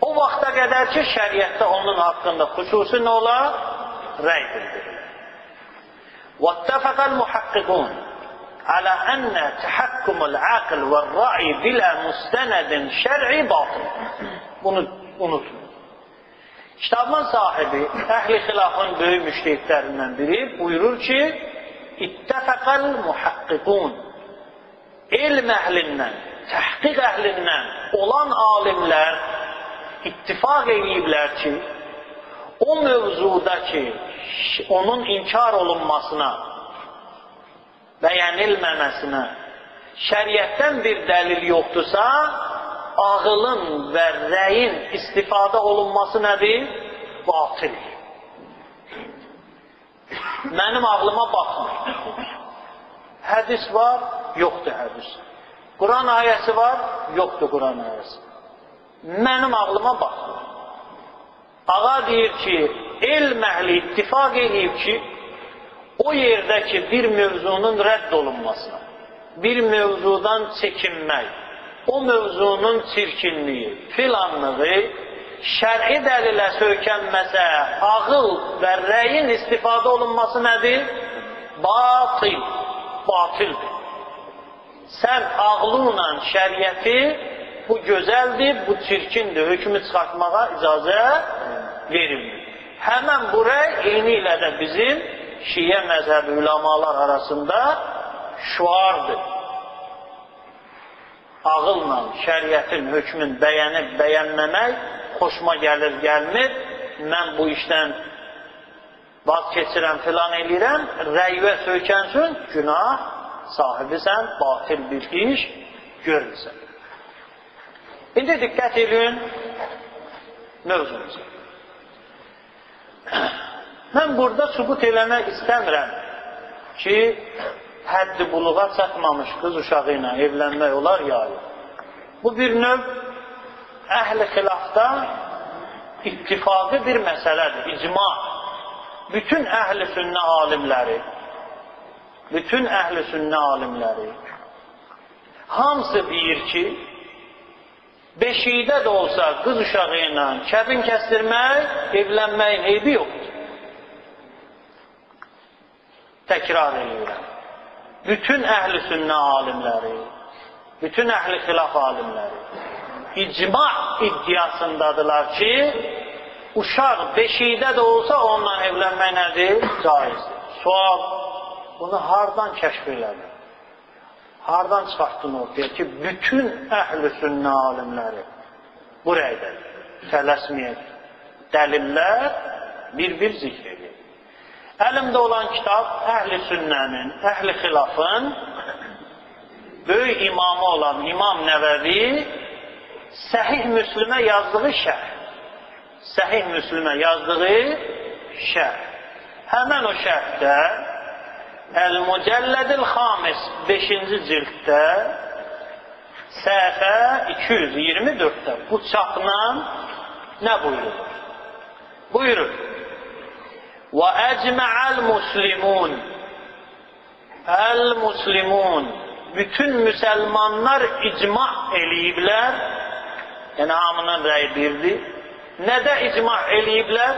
O vaxta qədər ki, şəriətdə onun haqqında xüsusi nə olar? Rəy bildirilir. واتفق المحققون على أن تحكم العقل والرأي بلا مستند شرعي باطل. Bunu unutmayın. Kitabın sahibi, əhl-i xilafın böyük müştəhidlərindən biri buyurur ki, İttefaqal muhakkikun, elm əhlindən, təhqiq əhlindən olan alimlər ittifaq ediblər ki, o mövzuda ki, onun inkar olunmasına, bəyənilməməsinə, şəriətdən bir dəlil yoxdursa, ağılın və rəyin istifadə olunması nədir? Batil. Mənim ağlıma baxmır. Hədis var, yoxdur hədis. Quran ayəsi var, yoxdur Quran ayəsi. Mənim ağlıma baxmır. Ağa deyir ki, elm əhli ittifaq edib ki, o yerdə ki, bir mövzunun rədd olunmasına, bir mövzudan çəkinmək, o mövzunun çirkinliyi, filanlığı, şər'i dəlilə söykənməsə, ağıl və rəyin istifadə olunması nədir? Batil, batildir. Sən ağlınla şəriəti, bu gözəldir, bu çirkindir, hökmü çıxartmağa icazə verilmir. Həmən bu rəy eyni ilə də bizim Şiə məzhəbi ulamalar arasında şuardır. Ağılla şəriətin hökmün bəyənib bəyənməmək xoşuma gəlir, gəlmir. Mən bu işdən vaz keçirəm, filan eləyirəm, rəyvə söykənsin, günah sahibisən, batil bir iş görürsən. İndi diqqət edin mövzumuza. Mən burada sübut eləmək istəmirəm ki, həddi buluğa çatmamış qız uşağı ilə evlənmək olar ya yox. Bu bir növ əhl-i xilafda ittifaqı bir məsələdir, icma. Bütün əhl-i sünnə alimləri, hamısı deyir ki, beşikdə də olsa qız uşağı ilə kəbin kəsdirmək, evlənməyin eybi yoxdur. Təkrar edirəm. Bütün əhl-i sünnə alimləri, bütün əhl-i xilaf alimləri icma iddiasındadılar ki, uşaq beşikdə də olsa onunla evlənmək nədir? Caizdir. Sual, bunu hardan kəşf elədi? Hardan çıxartdın ortaya ki, bütün əhl-i sünnə alimləri bu rəydədir. Tələsməyək. Dəlillər bir-bir zikr edir. Əlimdə olan kitab əhl-i sünnənin, əhl-i xilafın böyük imamı olan İmam Nəvəvi Səhih Müslümə yazdığı şərh. Səhih Müslümə yazdığı şərh. Həmən o şərhdə Əl-Mücəllədil Xamis 5-ci cilddə səhifə 224-də bu çapla nə buyurur? Buyurur. Və əcmə'əl muslimun. Əl-Muslimun. Bütün müsəlmanlar icma eləyiblər. Yəni hamının rəyi birdir. Nədə icma eləyiblər?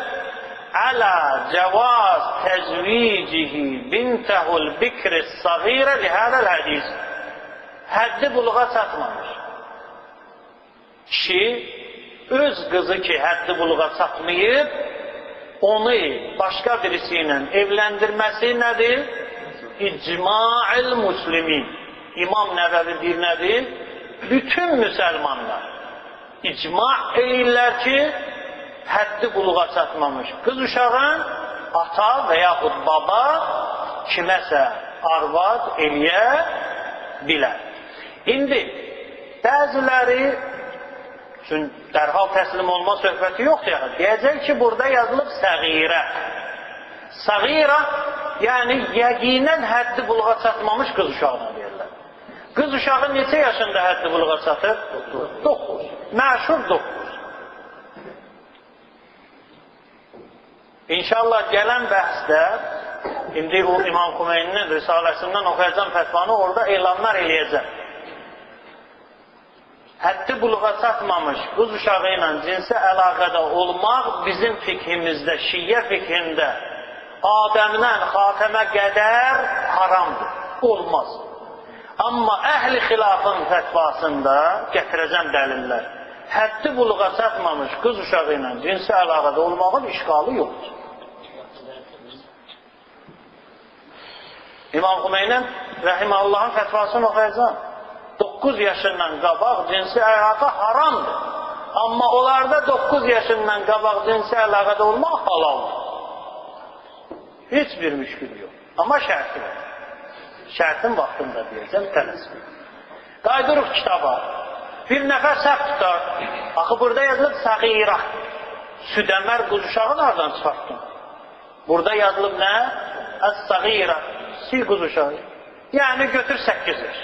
Ələ cəvaz təzvicihi bintəhul bikris sağirə lihədəl hədis. Həddi buluğa çatmamış. Kişi öz qızı ki həddi buluğa çatmayıb, onu başqa birisi ilə evləndirməsi nədir? İcma'il muslimin. İmam Nəvəvi deyir nədir? Bütün müsəlmanlar icma eləyirlər ki, həddi buluğa çatmamış qız uşağın ata və yaxud baba kiməsə arvad eləyə bilər. İndi bəziləri üçün dərhal təslim olma söhbəti yoxdur yəni. Deyəcək ki, burada yazılıb səğirə. Səğirə, yəni yəqinən həddi buluğa çatmamış qız uşağına deyirlər. Qız uşağı neçə yaşında həddi buluğa çatır? 9. Məşhur 9. İnşallah gələn bəhsdə, indi o İmam Xumeyninin risaləsindən oxuyacam fətvanı, orada elanlar eləyəcəm. Həddi buluğa çatmamış qız uşağı ilə cinsi əlaqədə olmaq bizim fikhimizdə, şiyyə fikhində Adəmdən Xatəmə qədər haramdır, olmaz. Amma əhl-i xilafın fətvasında gətirəcəm dəlillər. Həddi buluğa çatmamış qız uşağı ilə cinsi əlaqədə olmağın işğalı yoxdur. İmam Xümeynin Rəhiməllahın fətvasını oxuyacaq. 9 yaşından qabaq cinsi əlaqə haramdır. Amma onlarda 9 yaşından qabaq cinsi əlaqədə olmaq halaldır. Heç bir müşkül yox. Amma şərti var. Şərtin vaxtında deyəcəm, tələsmə. Qaydırıq kitaba. Bir nəfər səhv tutar. Axı burada yazılıb səğirə. Südəmər qız uşağı nereden çıxartdın? Burada yazılıb nə? Əs-səğirə. Sil qız uşağı. Yəni götür 8 yaş.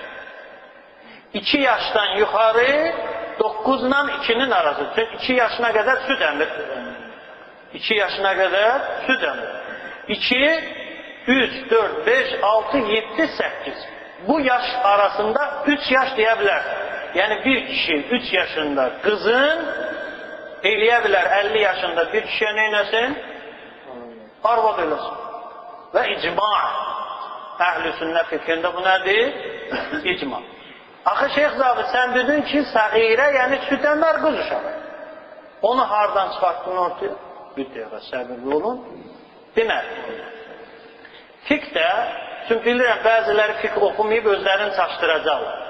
2 yaşdan yuxarı 9 ilə 2-nin arası. 2 yaşına qədər süd əmir. 2 yaşına qədər süd əmir. 2, 3, 4, 5, 6, 7, 8. Bu yaş arasında 3 yaş deyə bilər. Yəni bir kişi 3 yaşında qızın eləyə bilər 50 yaşında bir kişiyə neynəsin? Arvad eləsin. Və icma. Əhl-i sünnə fikrində bu nədir? İcma. Axı Şeyx Zabit, sən dedin ki, səğirə, yəni südəmər qız uşağı. Onu hardan çıxartdın ortaya? Bir dəqiqə səbirli olun. Deməli, fiqdə, çünki bilirəm, bəziləri fiqh oxumayıb özlərini çaşdıracaqlar.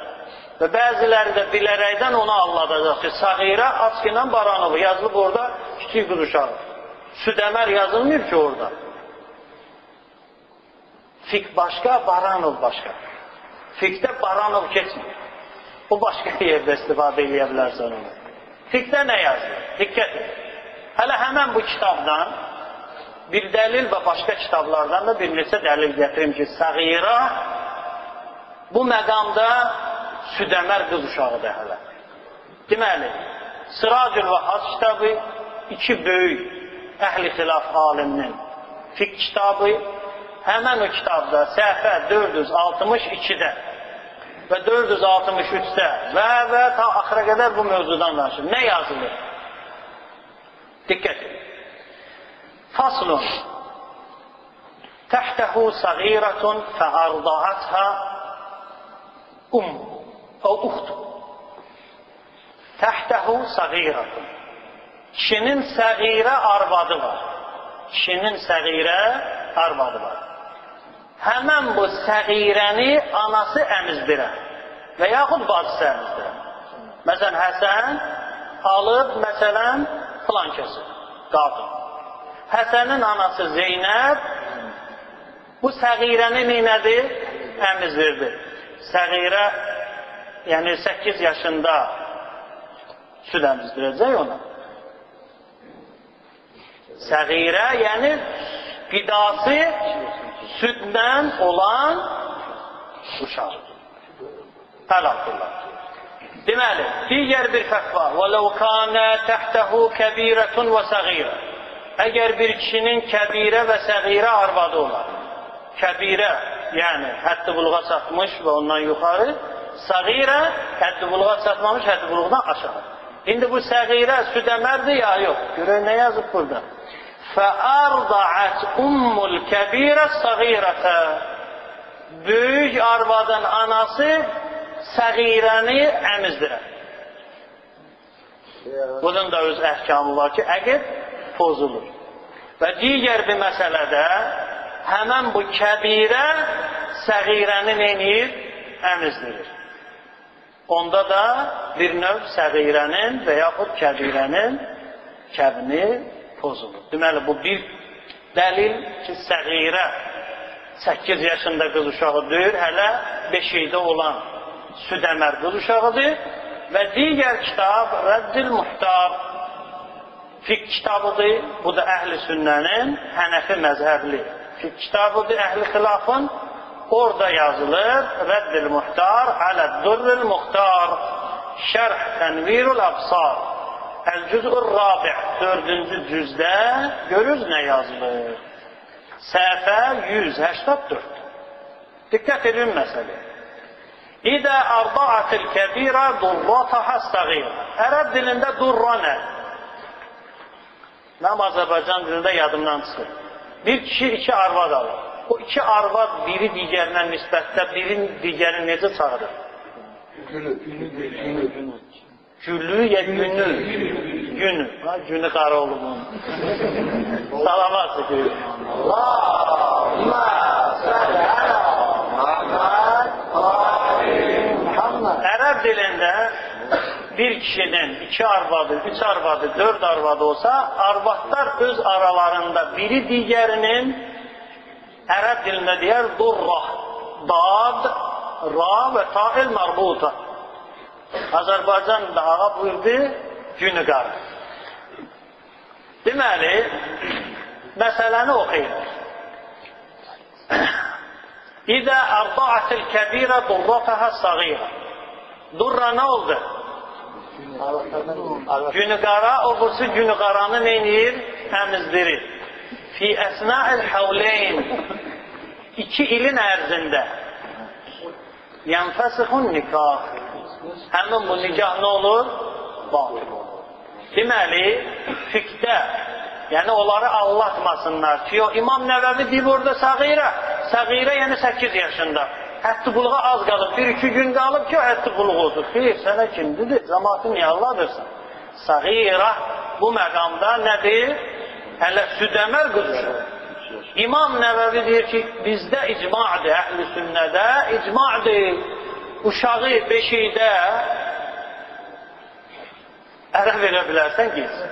Və bəziləri də bilərəkdən onu alladacaq ki, Səğirə Askilə Baranovu yazılıb orada kiçik qız uşağı. Südəmər yazılmıyor ki orada. Fiqh başqa, Baranov başqa. Fiqdə Baranov keçmir. O başqa yerdə istifadə edə bilərsən onu. Fiqdə nə yazılır? Diqqət edin. Hələ həmən bu kitabdan bir dəlil və başqa kitablardan da bir neçə dəlil gətirim ki, Səğirə bu məqamda südəmər qız uşağıdır hələ. Deməli, Sıracül Vəhhas kitabı 2 böyük əhl-i xilaf aliminin fiqh kitabı, həmən o kitabda səhifə 462-də və 463-də və ta axıra qədər bu mövzudan danışır. Nə yazılır? Diqqət edin. Faslun Təhtəhu səğirətun fəərdahəthə uxtu. Təhtəhu səğirətun. Kişinin səğirə arvadı var. Kişinin səğirə arvadı var. Həmən bu səğirəni anası əmizdirər və yaxud bacısı əmizdirər. Məsələn, Həsən alıb, məsələn, filan kəsi, qadın. Həsənin anası Zeynəb bu səğirəni neynədir? Əmizdirdi. Səğirə, yəni 8 yaşında süd əmizdirəcək ona. Səğirə, yəni qidası süddən olan uşaq. Əlhamdülillah. Deməli, digər bir fətva. وَلَوْ كَانَ تَحْتَهُ كَبِيرَةٌ وَسَغِيرَ. Əgər bir kişinin kəbirə və səğirə arvadı olar. Kəbirə, yəni həddi buluğa çatmış və ondan yuxarı. Səğirə, həddi buluğa çatmamış, həddi buluğdan aşağı. İndi bu səğirə südəmərdir ya, yox. Görək nə yazıb burada. فَأَرْضَعَتْ أُمُّ الْكَبِيرَ الصَّغِيرَةَ. Böyük arvadın anası səğirəni əmizdirər. Bunun da öz əhkamı var ki, əqib pozulur. Və digər bir məsələdə həmən bu kəbirə səğirəni neyir? Əmizdirir. Onda da bir növ səğirənin və yaxud kəbirənin kəbini pozulur. Deməli, bu bir dəlil ki, səğirə 8 yaşında qız uşağı deyil, hələ 5-də olan südəmər qız uşağıdır. Və digər kitab Rəddil Muhtar fiqh kitabıdır. Bu da əhl-i sünnənin Hənəfi məzhəbli fiqh kitabıdır, əhl-i xilafın. Orada yazılır Rəddil Muhtar Aləd-Durril Muhtar Şərh Tənvirul Absar Əl-Cüz'ur Rabi' 4-cü cüzdə görürüz nə yazılır? Səhifə 184. Diqqət edin məsələyə. İdə arda'atil kəbirə durrataha səğir. Ərəb dilində durra nə? Nəm Azərbaycan dilində yadımdan çıxır. Bir kişi 2 arvad alır. O 2 arvad biri digərinə nisbətdə, birin digərini necə çağırır? Gülü ya günü? Günü. Ha, günü qara olub onun. Salavat çəkir. Allahümə səllə ələ Muhammed. Ərəb dilində bir kişinin 2 arvadı, 3 arvadı, 4 arvadı olsa, arvadlar öz aralarında biri digərinin ərəb dilində deyər durra, dad, ra və tail marbuta. Azərbaycanda ağa buyurdu, günü qarı. Deməli, məsələni oxuyun. İdə ərda'atil kəbirə durrataha səğirə. Durra nə oldu? Günü qara, oğursu günü qaranı neynir? Təmizdirir. Fi əsna'il havleyn 2 ilin ərzində yənfəsixun nikah. Həmin bu nikah nə olur? Batıl olur. Deməli, fiqdə, yəni onları anlatmasınlar ki, o İmam Nəvəvi deyib orada səğirə. Səğirə yəni 8 yaşında. Həddi buluğa az qalıb, 1-2 gün qalıb ki, o həddi buluq olsun. Xeyr, sənə kimdir? Cəmaatı niyə ağladırsan? Səğirə bu məqamda nədir? Hələ südəmər qızır. İmam Nəvəvi deyir ki, bizdə icmadır, əhl-i sünnədə icmadır. Uşağı 5-də ərə verə bilərsən gitsin.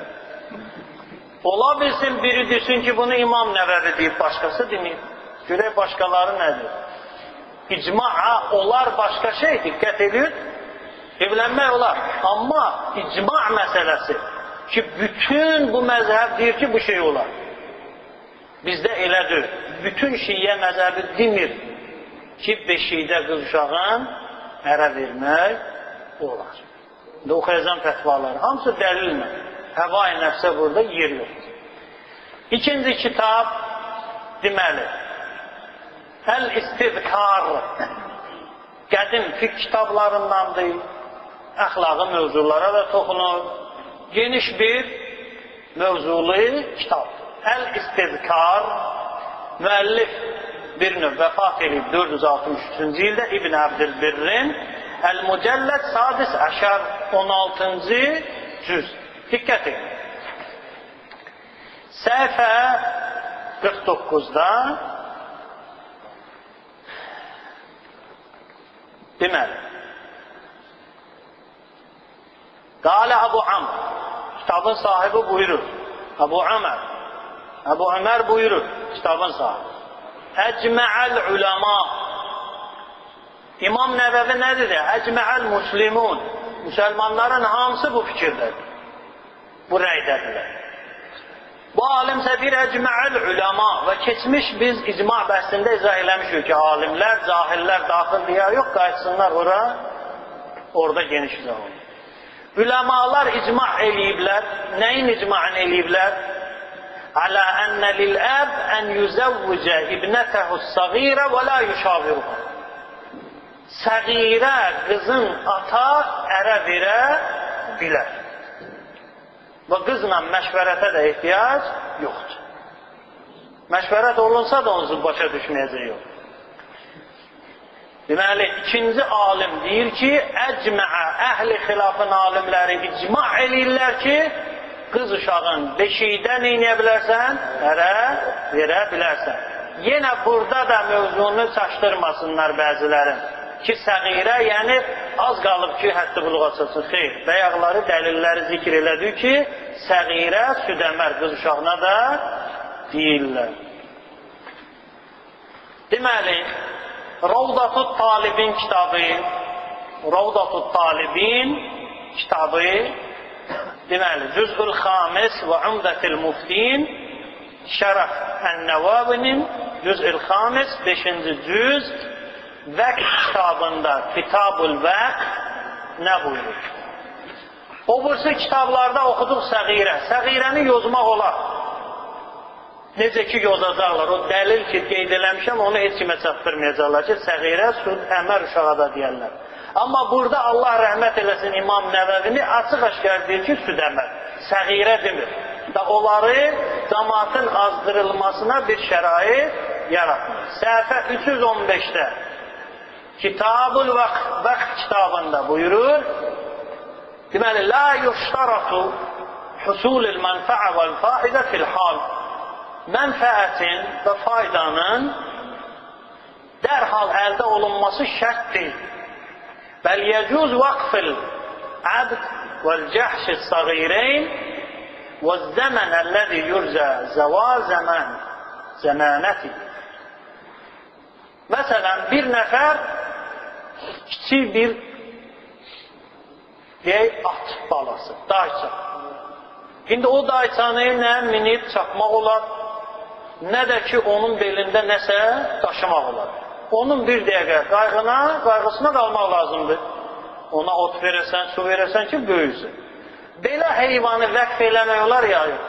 Ola bilsin, biri desin ki, bunu İmam Nəvəvi deyib, başqası demir. Görək başqaları nədir? İcma'a olar başqa şey, diqqət edir. Evlənmək olar. Amma icma' məsələsi ki, bütün bu məzhəb deyir ki, bu şey olar. Bizdə elədir. Bütün şiyə məzhəbi demir ki, 5-də qız uşağın ərə vermək olar. Oxuyacam fətvaları. Hamısı dəlilmə. Həva-i nəfsə burada yer yoxdur. İkinci kitab deməli Əl-İstizkar qədim fiqh kitablarındandır. Əxlaqı mövzulara da toxunur. Geniş bir mövzulu kitab. Əl-İstizkar müəllif bir növ vəfat edib 463-cü ildə İbn Əbdülbirrin Əl-Mücəlləd Sadis Əşər 16-cı cüz. Diqqət edin. Səhifə 49-da deməli Qalə Əbu Amr, kitabın sahibi buyurur. Əbu Ömər buyurur, kitabın sahibi. Əcmə'əl uləma. İmam Nəvəvi nə dedi? Əcmə'əl muslimun. Müsəlmanların hamısı bu fikirdədir. Bu rəydədirlər. Bu alimsə bir əcmə'ül uləma və keçmiş biz icma bəhsində izah eləmişik ki, alimlər, cahillər daxil deyə yox, qayıtsınlar ora, orada geniş izah olur. Uləmalar icma eləyiblər. Nəyin icma'ını eləyiblər? Alə ənə lil-əb ən yüzəvvicə ibnətəhus-səğirə və la yüşaviruha. Səğirə qızın ata ərə verə bilər. Və qızla məşvərətə də ehtiyac yoxdur. Məşvərət olunsa da onsuz başa düşməyəcək yox. Deməli, ikinci alim deyir ki, əcməə əhli xilafın alimləri icma eləyirlər ki, qız uşağın beşikdə neyləyə bilərsən? Ərə verə bilərsən. Yenə burada da mövzunu çaşdırmasınlar bəzilərin. Ki, səğirə, yəni az qalıb ki, həddi buluğa çatsın. Xeyr, bəyaqları, dəlilləri zikr elədi ki, səğirə, südəmər qız uşağına da deyirlər. Deməli, Ravdatut Talibin kitabı, deməli, Cüz'ül Xamis və Umdətil Muftin, Şərəf Ən-Nəvavinin Cüz'ül Xamis 5-ci cüz, Vəqf kitabında Kitabul Vəqf nə buyurur? O birisi kitablarda oxuduq səğirə. Səğirəni yozmaq olar. Necə ki yozacaqlar. O dəlil ki qeyd eləmişəm, onu heç kimə çatdırmayacaqlar ki, səğirə, sud, əmər uşağa da deyərlər. Amma burada Allah rəhmət eləsin İmam Nəvəvini açıq-aşkar deyir ki, süd əmər. Səğirə demir. Da onları cəmaatın azdırılmasına bir şərait yaratmır. Səhifə 315-də Kitabul Vəqf kitabında buyurur, deməli, la yuştaratu husulul mənfəə vəl faidə fil hal. Mənfəətin və faydanın dərhal əldə olunması şərt deyil. Bəl yəcuz vəqfil əbd vəl cəhşi səğireyn və zəmən əlləzi yurcə zəva zəmanəti. Məsələn, bir nəfər kiçik bir at balası, dayça. İndi o dayçanı nə minib çapmaq olar, nə də ki onun belində nəsə daşımaq olar. Onun bir dəqiqə qayğısına qalmaq lazımdır. Ona ot verəsən, su verəsən ki, böyüsün. Belə heyvanı vəqf eləmək olar ya yox.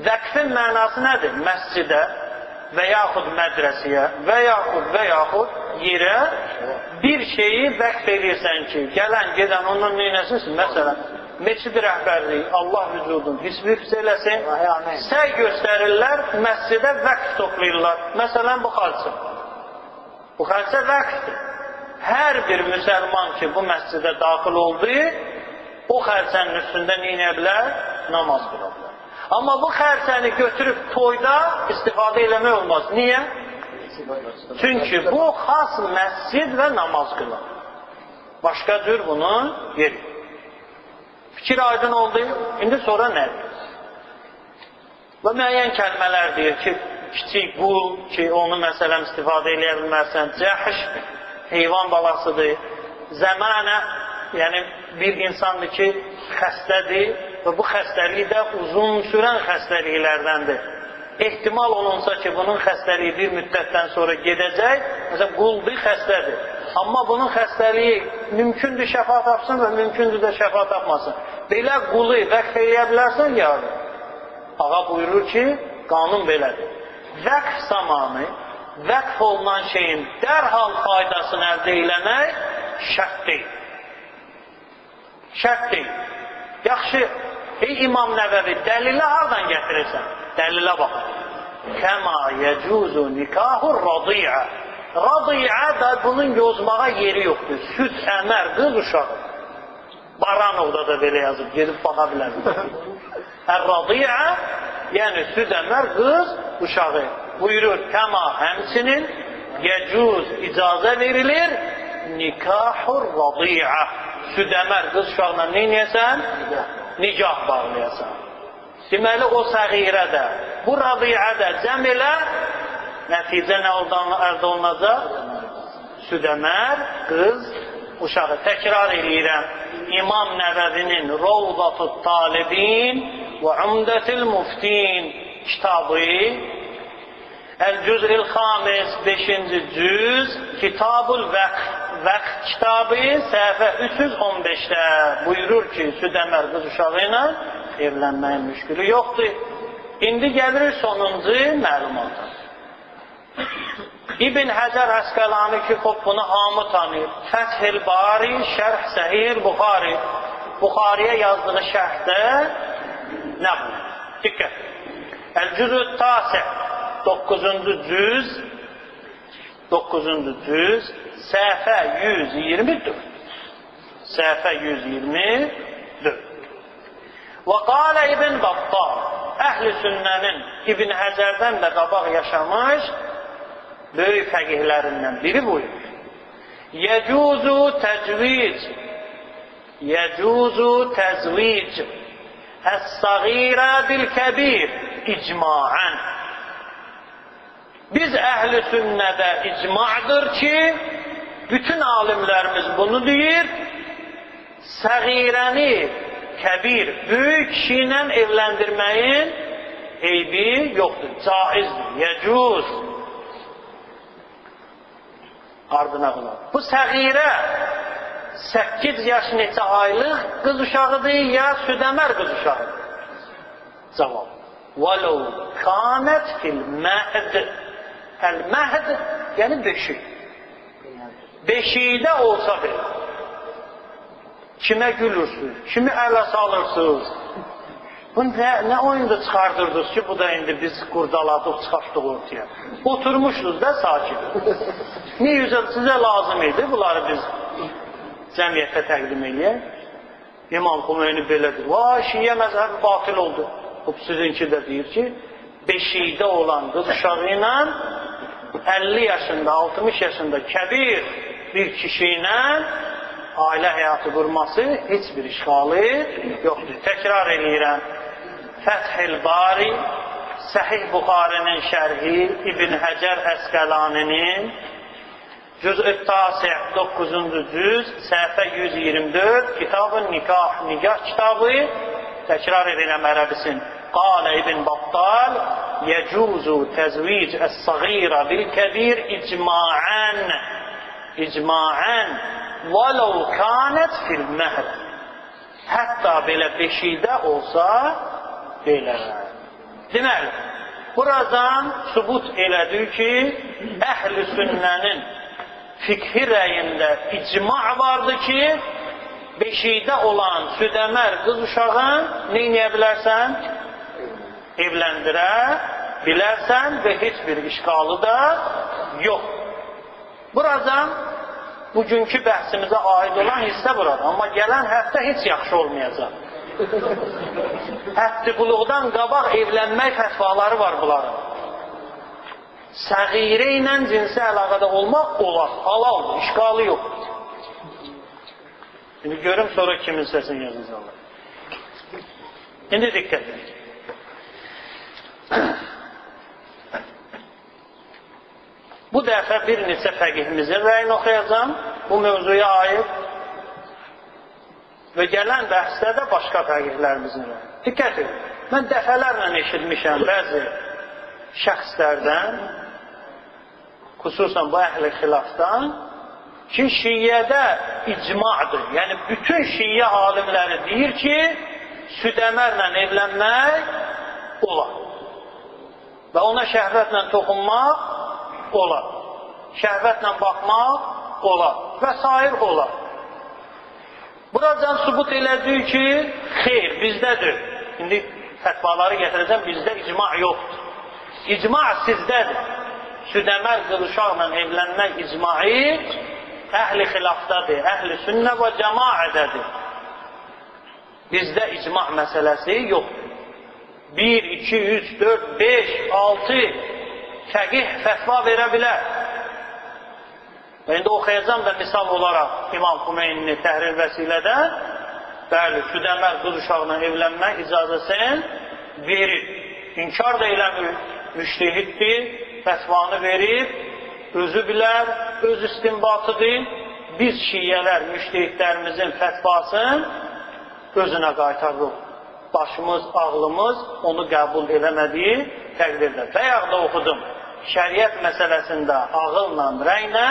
Vəqfin mənası nədir? Məscidə və yaxud mədrəsiyə və yaxud yerə bir şeyi vəqf edirsən ki, gələn, gedən, ondan neynəsiniz? Məsələn, meçid rəhbərliyi, Allah vücudun hifz eləsin, səy göstərirlər, məscidə vəqf toplayırlar. Məsələn, bu xalça. Bu xalça vəqfdir. Hər bir müsəlman ki, bu məscidə daxil oldu, o xalçanın üstündə neynəyə bilər? Namaz qıla bilər. Amma bu xərçəni götürüb toyda istifadə eləmək olmaz. Niyə? Çünki bu xas məscid və namaz qılar. Başqa cür bunun yeri. Fikir aydın oldu. İndi sonra nədir? Və müəyyən kəlmələr deyir ki, kiçik qul ki, onu məsələn istifadə eləyə bilmərsən, cəhş, heyvan balasıdır, zəmanə, yəni bir insandır ki, xəstədir və bu xəstəlik də uzun sürən xəstəliklərdəndir. Ehtimal olunsa ki, bunun xəstəliyi bir müddətdən sonra gedəcək, məsələn, quldur, xəstədir. Amma bunun xəstəliyi mümkündür şəfa tapsın və mümkündür də şəfa tapmasın. Belə qulu vəqf eləyə bilərsən, yarın. Ağa buyurur ki, qanun belədir. Vəqf zamanı, vəqf olunan şeyin dərhal faydasını əldə eləmək şərt deyil. Şərt deyil. Yaxşı, ey İmam Nəvəvi, dəlili hardan gətirirsən? Dəlilə bax. Kəma yəcuzu nikahur radiyə. Radiyə da bunun yozmağa yeri yoxdur. Süd əmər, qız uşağı. Baranovda da belə yazıb, gedib baxa bilərsiniz. Radiyə, yəni süd əmər, qız uşağı. Buyurur, kəma həmçinin yəcuz icazə verilir nikahur radiyə. Süd əmər, qız uşağına neynəyəsən? Nikah bağlayasan. Deməli, o səğirədə, bu radiədə cəm elə, nəticə nə əldə olunacaq? Süd əmər, qız uşağı təkrar eləyirəm. İmam Nəvəvinin Rovdatut Talibin və Umdətil Muftin kitabı, El-Cüz'il Xamis 5-ci cüz, Kitabul Vəqf kitabı, səhifə 315-də buyurur ki, südəmər qız uşağı ilə evlənməyin müşkülü yoxdur. İndi gəlir sonuncu məlumata. İbn Həcər Əsqəlani ki, bunu hamı tanıyır. Fəthil Bari, Şərh Səhih Buxari. Buxariyə yazdığı şərhdə nə bu? Diqqət. El-Cüz'ü Tasi, 9-cu cüz, səhifə 124. Səhifə 124. Və qalə İbn Battal, Əhl-i Sünnənin İbn Həcərdən də qabaq yaşamış böyük fəqihlərindən biri buyurur. Yəcuzu təzvic əs-səğirə bil-kəbir icmaən. Biz Əhl-i Sünnədə icmadır ki, bütün alimlərimiz bunu deyir, səğirəni kəbir, böyük kişi ilə evləndirməyin eybi yoxdur, caizdir, yəcuz. Ardına qılaq. Bu səğirə 8 yaş neçə aylıq qız uşağıdır, ya südəmər qız uşağıdır? Cavab. وَلَوْ كَانَتْ فِي الْمَهْدِ El-məhd, yəni beşik. Beşikdə olsa belə. Kimə gülürsünüz? Kimi ələ salırsınız? Bu nə oyunda çıxardırdınız ki, bu da indi biz qurdaladıq, çıxartdıq ortaya. Oturmuşdunuz da sakit. Sizə lazım idi, bunları biz cəmiyyətə təqdim eləyək. İmam Xümeyni belədir. Vay, şiyə məzhəbi batil oldu. Bu sizinki də deyir ki, beşikdə olan qız uşağı ilə 50 yaşında, 60 yaşında kəbir bir kişi ilə ailə həyatı qurması heç bir işğalı yoxdur. Təkrar eləyirəm. Fəthil Bari, Səhih Buxarinin şərhi, İbn Həcər Əsqəlaninin Cüz-ü Tasi, 9-cu cüz, səhifə 124, Kitab-ı Nikah, Nikah kitabı, təkrar edirəm ərəbisin. Qalə İbn Battal, yəcuzu təzvic əs-səğirə bil-kəbir icmaən. İcmaən. وَلَوْ كَانَتْ فِي الْمَهْدِ. Hətta belə beşikdə olsa, belə. Deməli, buradan sübut elədir ki, Əhl-i Sünnənin fikhi rəyində icma vardır ki, beşikdə olan südəmər qız uşağın neyləyə bilərsən? Evləndirə bilərsən və heç bir işqalı da yox. Buradan bugünkü bəhsimizə aid olan hissə burada. Amma gələn həftə heç yaxşı olmayacaq. Həddi buluğdan qabaq evlənmək fətvaları var bunların. Səğirə ilə cinsi əlaqədə olmaq olar. Halaldır, işqalı yoxdur. Şimdi görüm sonra kimin səsini yazacaqlar. İndi diqqət edin. Bu dəfə bir neçə fəqihimizin rəyini oxuyacağım bu mövzuya aid və gələn bəhsdə də başqa fəqihlərimizin rəyini. Diqqət edin, mən dəfələrlə eşitmişəm bəzi şəxslərdən, xüsusən bu əhl-i xilafdan ki, şiyyədə icmadır. Yəni, bütün şiyyə alimləri deyir ki, südəmərlə evlənmək olar. Və ona şəhvətlə toxunmaq olar. Şəhvətlə baxmaq olar. Və sair olar. Buradan sübut elədir ki, xeyr, bizdədir. İndi fətvaları gətirəcəm, bizdə icma yoxdur. İcma sizdədir. Südəmər qılışaqla evlənmək icmai əhl-i xilafdadır, əhl-i sünnə və cəmaədədir. Bizdə icma məsələsi yoxdur. 1, 2, 3, 4, 5, 6 fəqih fətva verə bilər. Və indi oxuyacam da misal olaraq İmam Xümeynini təhrir vəsilədə bəli, südəmər qız uşaqla evlənmək icazəsini verir. İnkar da eləmir, müştehiddir, fətvanı verir, özü bilər, öz istinbatıdır biz şiyyələr, müştehidlərimizin fətvasını özünə qaytarırıq. Başımız, ağlımız onu qəbul eləmədiyi təqdirdə. Bayaq da oxudum. Şəriət məsələsində ağılla, rəylə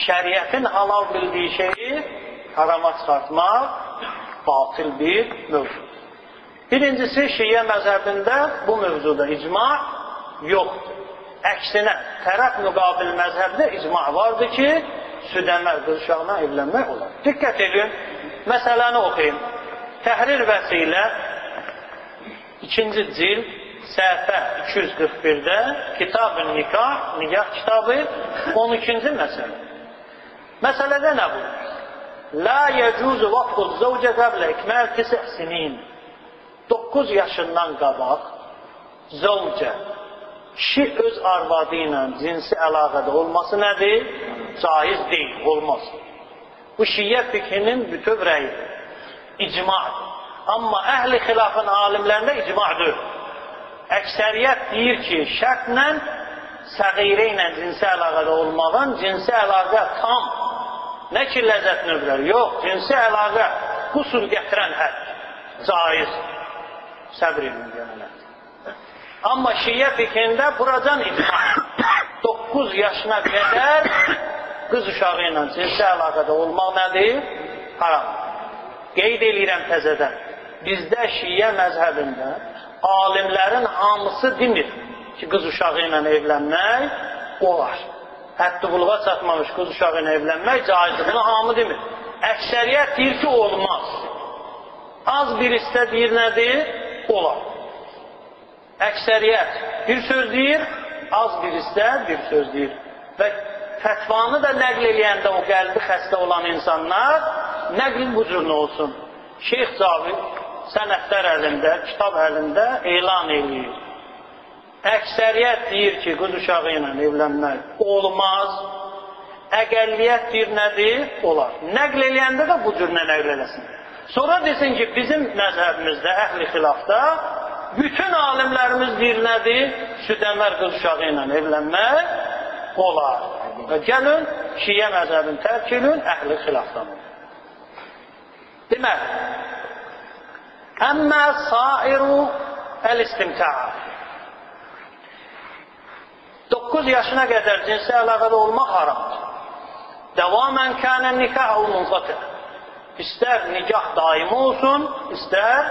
şəriətin halal bildiyi şeyi harama çıxartmaq batıl bir mövzu. Birincisi, Şiyə məzhəbində bu mövzuda icma yoxdur. Əksinə, tərəf müqabil məzhəbdə icma vardır ki, südəmər qız uşağına evlənmək olar. Diqqət edin, məsələni oxuyun. Təhrir Vəsilə 2-ci cild səhifə 241-də Kitab-ı Nikah, Nikah kitabı 12-ci məsələ. Məsələdə nə bu? La yecuzu vaqfuz zəvcə qəblə ikməl 9 sinin. 9 yaşından qabaq zəvcə, kişi öz arvadı ilə cinsi əlaqədə olması nədir? Caiz deyil, olmaz. Bu Şiyə fikrinin bütöv rəyidir. İcmadır. Amma əhl-i xilafın alimlərində icmadır. Əksəriyyət deyir ki, şərtlə səğirə ilə cinsi əlaqədə olmağın cinsi əlaqə tam. Nə ki, ləzzət növləri? Yox, cinsi əlaqə qusul gətirən hədd. Caiz. Səbr edin gələnlər. Amma Şiyə fikrində buradan icma. 9 yaşına qədər qız uşağı ilə cinsi əlaqədə olmaq nədir? Haram. Qeyd eləyirəm təzədən. Bizdə Şiyə məzhəbində alimlərin hamısı demir ki, qız uşağı ilə evlənmək olar. Hətta buluğa çatmamış qız uşağı ilə evlənmək caizdir. Bunu hamı demir. Əksəriyyət deyir ki, olmaz. Az bir istə deyir nədir? Olar. Əksəriyyət bir söz deyir, az bir istə bir söz deyir. Və fətvanı da nəql eləyəndə o qəlbi xəstə olan insanlar nəql bu cürünə olsun. Şeyx Cavid sənədlər əlində, kitab əlində elan eləyir. Əksəriyyət deyir ki, qız uşağı ilə evlənmək olmaz. Əqəlliyyət deyir nədir? Olar. Nəql eləyəndə də bu cürünə nəql eləsin. Sonra desin ki, bizim məzhəbimizdə, əhl-i xilafda bütün alimlərimiz deyir nədir? Südəmər qız uşağı ilə evlənmək olar. Və gəlin, Şiyə məzhəbini tərk edin, əhl-i xilafdan. Demək, əmmə sairu əl-istimta'a. 9 yaşına qədər cinsi əlaqədə olmaq haramdır. Dəvamən kənən nikah munqati'. İstər nikah daimi olsun, istər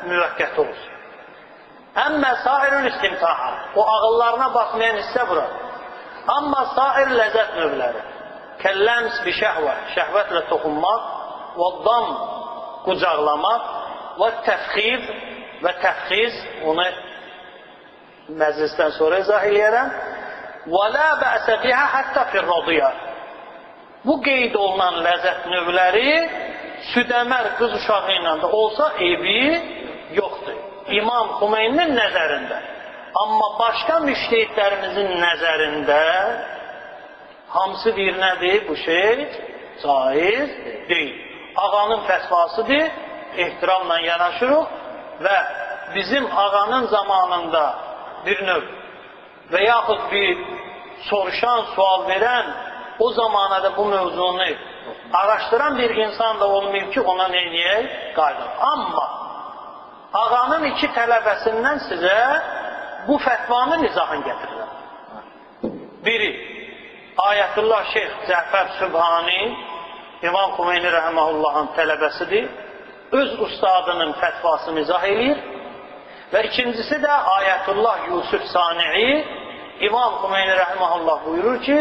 müvəqqəti olsun. Əmmə sairul istimta'a. O ağıllarına baxmayan hissə bura. Amma sair ləzzət növləri. Kəlləms bi şəhvə. Şəhvətlə toxunmaq. Və dam qucaqlamaq. Və təfxib və təfxiz. Onu məclisdən sonra izah eləyərəm. Və la bə'sə bihə hətta firradiyyə. Bu qeyd olunan ləzzət növləri südəmər qız uşağı ilə də olsa eybi yoxdur. İmam Xumeyninin nəzərində. Amma başqa müştehidlərimizin nəzərində hamısı deyir nədir? Bu şey caiz deyil. Ağanın fətvasıdır, ehtiramla yanaşırıq və bizim ağanın zamanında bir növ və yaxud bir soruşan, sual verən o zamanada bu mövzunu araştıran bir insan da olmayıb ki, ona neyniyək? Qaydır. Amma ağanın 2 tələbəsindən sizə bu fətvanın izahını gətirirəm. Biri, Ayətullah Şeyx Cəfər Sübhani, İmam Xümeyni Rəhməhullahın tələbəsidir. Öz ustadının fətvasını izah edir. Və ikincisi də Ayətullah Yusuf Sani'i, İmam Xümeyni Rəhməhullah buyurur ki,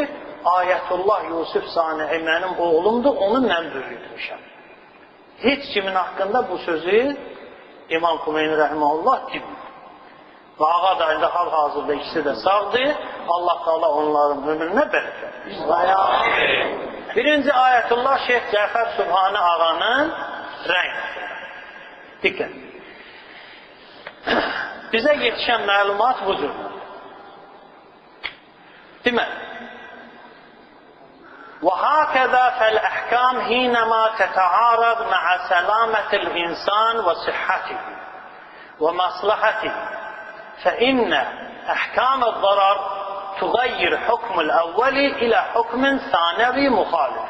Ayətullah Yusuf Sani'i mənim oğlumdur, onu mən böyütmüşəm. Heç kimin haqqında bu sözü İmam Xümeyni Rəhməhullah demir. Və ağa da indi hal-hazırda ikisi də sağdır. Allah Teala onların ömrünə bərəkət. Birinci Ayətullah Şeyx Cəfər Sübhani ağanın rəyni. Diqqət. Bizə yetişən məlumat budur. Demək, وهكذا فالأحكام حينما تتعارض مع سلامة الإنسان وصحته ومصلحته فإن أحكام الضرر تغير حكم الأول إلى حكم ثانوي مخالف.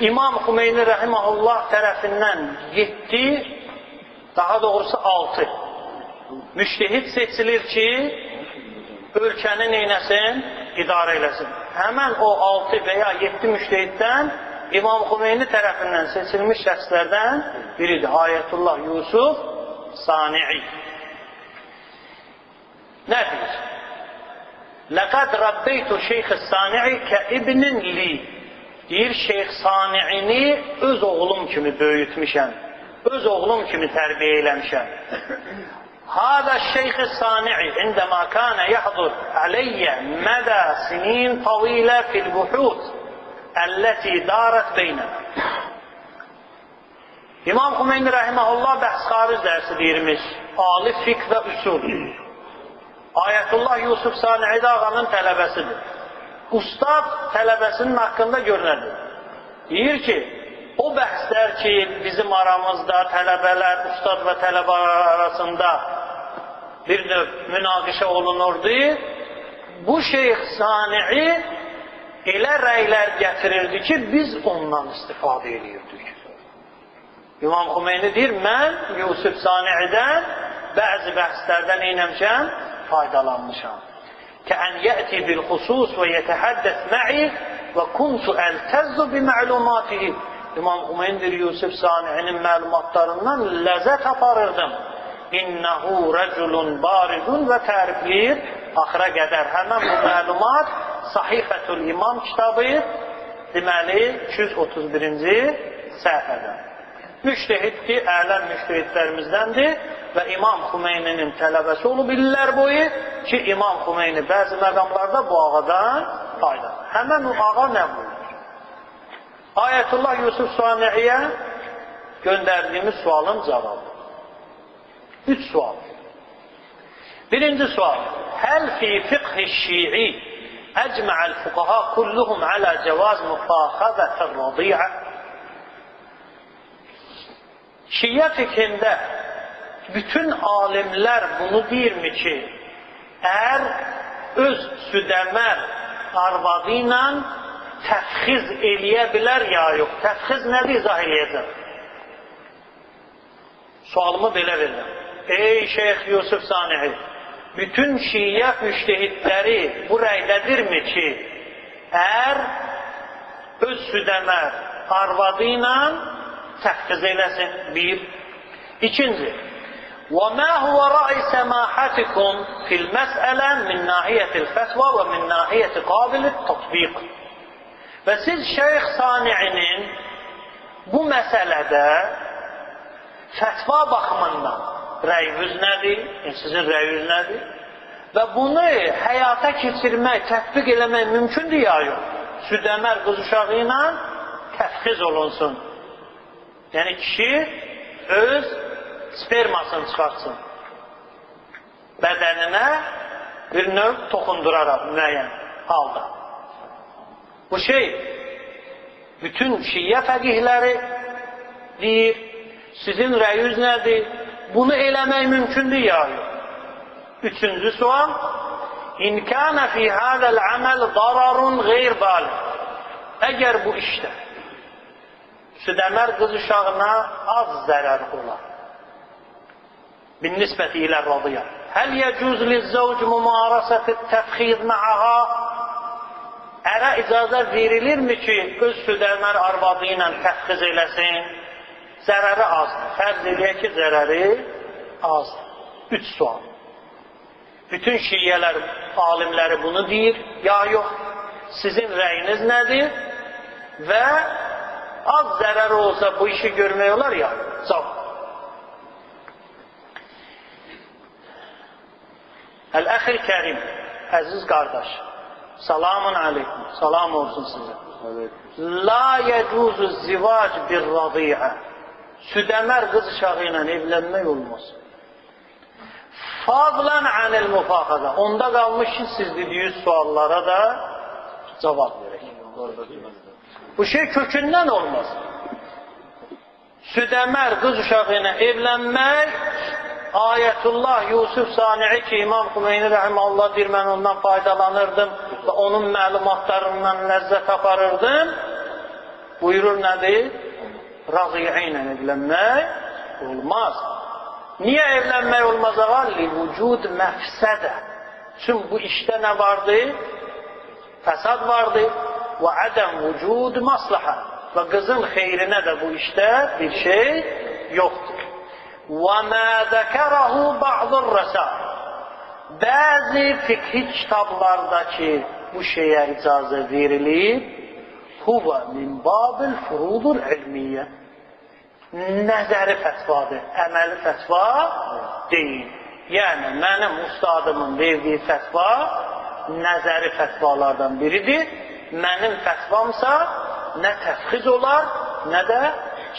İmam Xümeyni rəhiməhullah tərəfindən 7, daha doğrusu 6 müştehid seçilir ki, ölkəni neynəsin? İdarə eləsin. Həmən o 6 və ya 7 müştehiddən İmam Xümeyni tərəfindən seçilmiş şəxslərdən biridir. Ayətullah Yusuf Sani'i. Nə deyir? Ləqəd Rabbeytu Şeyx Sani'i kəibnin li. Deyir, Şeyx Sani'ini öz oğlum kimi böyütmüşəm. Öz oğlum kimi tərbiyə eləmişəm. Hada Şeyx Sani'i indəmə kənə yəhdur aleyyə mədə sinin tavilə fil buhut əlləti darət beynənə. İmam Xümeyni rəhiməhullah bəhs xaric dərsi deyirmiş. Ali fiqh və üsul. Ayətullah Yusuf Sani'i də ağanın tələbəsidir. Ustad tələbəsinin haqqında görünədir. Deyir ki, o bəhslər ki, bizim aramızda tələbələr, ustad və tələbə arasında bir növ münaqişə olunurdu. Bu Şeyx Sani'i elə rəylər gətirirdi ki, biz ondan istifadə edirdik. İmam Xümeyni deyir, mən Yusuf Sani'idən bəzi bəhslərdən eyləmişəm, faydalanmışam. Kən yəti bil xusus və yətəhəddəs mə'i və kuntu əltəzzu bi mə'lumatihi. İmam Xümeyni deyir, Yusuf Sani'nin məlumatlarından ləzzət aparırdım. İnnehu rəculun barizun və tərifləyir axıra qədər. Həmən bu məlumat Sahifətül İmam kitabı deməli 231-ci səhifədə. Müştehiddir, ələm müştehidlərimizdəndir və İmam Xümeyninin tələbəsi olub illər boyu ki, İmam Xümeyni bəzi məqamlarda bu ağadan faydalanır. Həmən o ağa nə buyurur? Ayətullah Yusuf Sani'iyə göndərdiyimiz sualın cavabı. 3 sual. Birinci sual. Həl fi fiqh-i şi'i əcmə'əl fuqaha kulluhum alə cəvaz müfəxəzətər radiyə. Şiə fikrində bütün alimlər bunu deyirmi ki, əgər öz südəmər arvadı ilə təfxiz eləyə bilər ya yox? Təfxiz nədir izah eləyəcəm? Sualımı belə verirəm. Ey Şeyx Yusuf Sani'i, bütün şiə müştehidləri bu rəydədirmi ki, əgər öz südəmər arvadı ilə təfxiz eləsin? Bir. İkinci, وَمَا هُوَ رَأْيِ سَمَاحَتِكُمْ فِي الْمَسْأَلَةِ مِنْ نَاحِيَةِ الْفَتْوَى وَمِنْ نَاحِيَةِ قَابِلِ التَّطْبِيقِ. Və siz Şeyx Sani'nin bu məsələdə fətva baxımından rəyiniz nədir? Sizin rəyiniz nədir? Və bunu həyata keçirmək, tətbiq eləmək mümkündür ya yox? Südəmər qız uşağı ilə təfxiz olunsun. Yəni kişi öz spermasını çıxartsın. Bədəninə bir növ toxunduraraq müəyyən halda. Bu şey bütün şiə fəqihləri deyir. Sizin rəyiniz nədir? Bunu eləmək mümkündür ya yox? Üçüncü sual. İn kânə fî hâzel aməl dararun qeyr bâlig. Əgər bu işdə südəmər qız uşağına az zərər olar. Bin-nisbəti ilə radiyyə. Həl yəcuz lizzəvc mümarasəti təfxiz ma'aha. Ərə icazə verilirmi ki, öz südəmər arvadı ilə təfxiz eləsin? Zərəri azdır. Fərz eləyək ki, zərəri azdır. 3 sual. Bütün şiələr, alimləri bunu deyir, ya yox, sizin rəyiniz nədir? Və az zərər olsa bu işi görmək olar ya, cavab. Əl-əxil kərim, əziz qardaş, salamun aleykum, salam olsun sizə. La yəcuzu zivac bir radiyə. Südəmər qız uşağı ilə evlənmək olmaz. Fadlan anil müfaxədə. Onda qalmış ki, siz dediyiz suallara da cavab verək. Bu şey kökündən olmaz. Südəmər qız uşağı ilə evlənmək, Ayətullah Yusuf Sani'i ki, İmam Xümeyni rəhiməhullah deyir, mən ondan faydalanırdım və onun məlumatlarından ləzzət aparırdım. buyurur nədir? Raziyə ilə evlənmək olmaz. Niyə evlənmək olmaz ağa? Livücud məfsədə. Çünki bu işdə nə vardır? Fəsad vardır. Və ədəm vücud maslahə. Və qızın xeyrinə də bu işdə bir şey yoxdur. Və mə zəkərəhu ba'dur rəsəl. Bəzi fikri kitablardakı bu şeyə icazə verilib, huvə min babil furudur ilmiyyə. Nəzəri fətvadır, əməli fətva deyil. Yəni, mənim ustadımın verdiyi fətva nəzəri fətvalardan biridir. Mənim fətvamsa nə təfxiz olar, nə də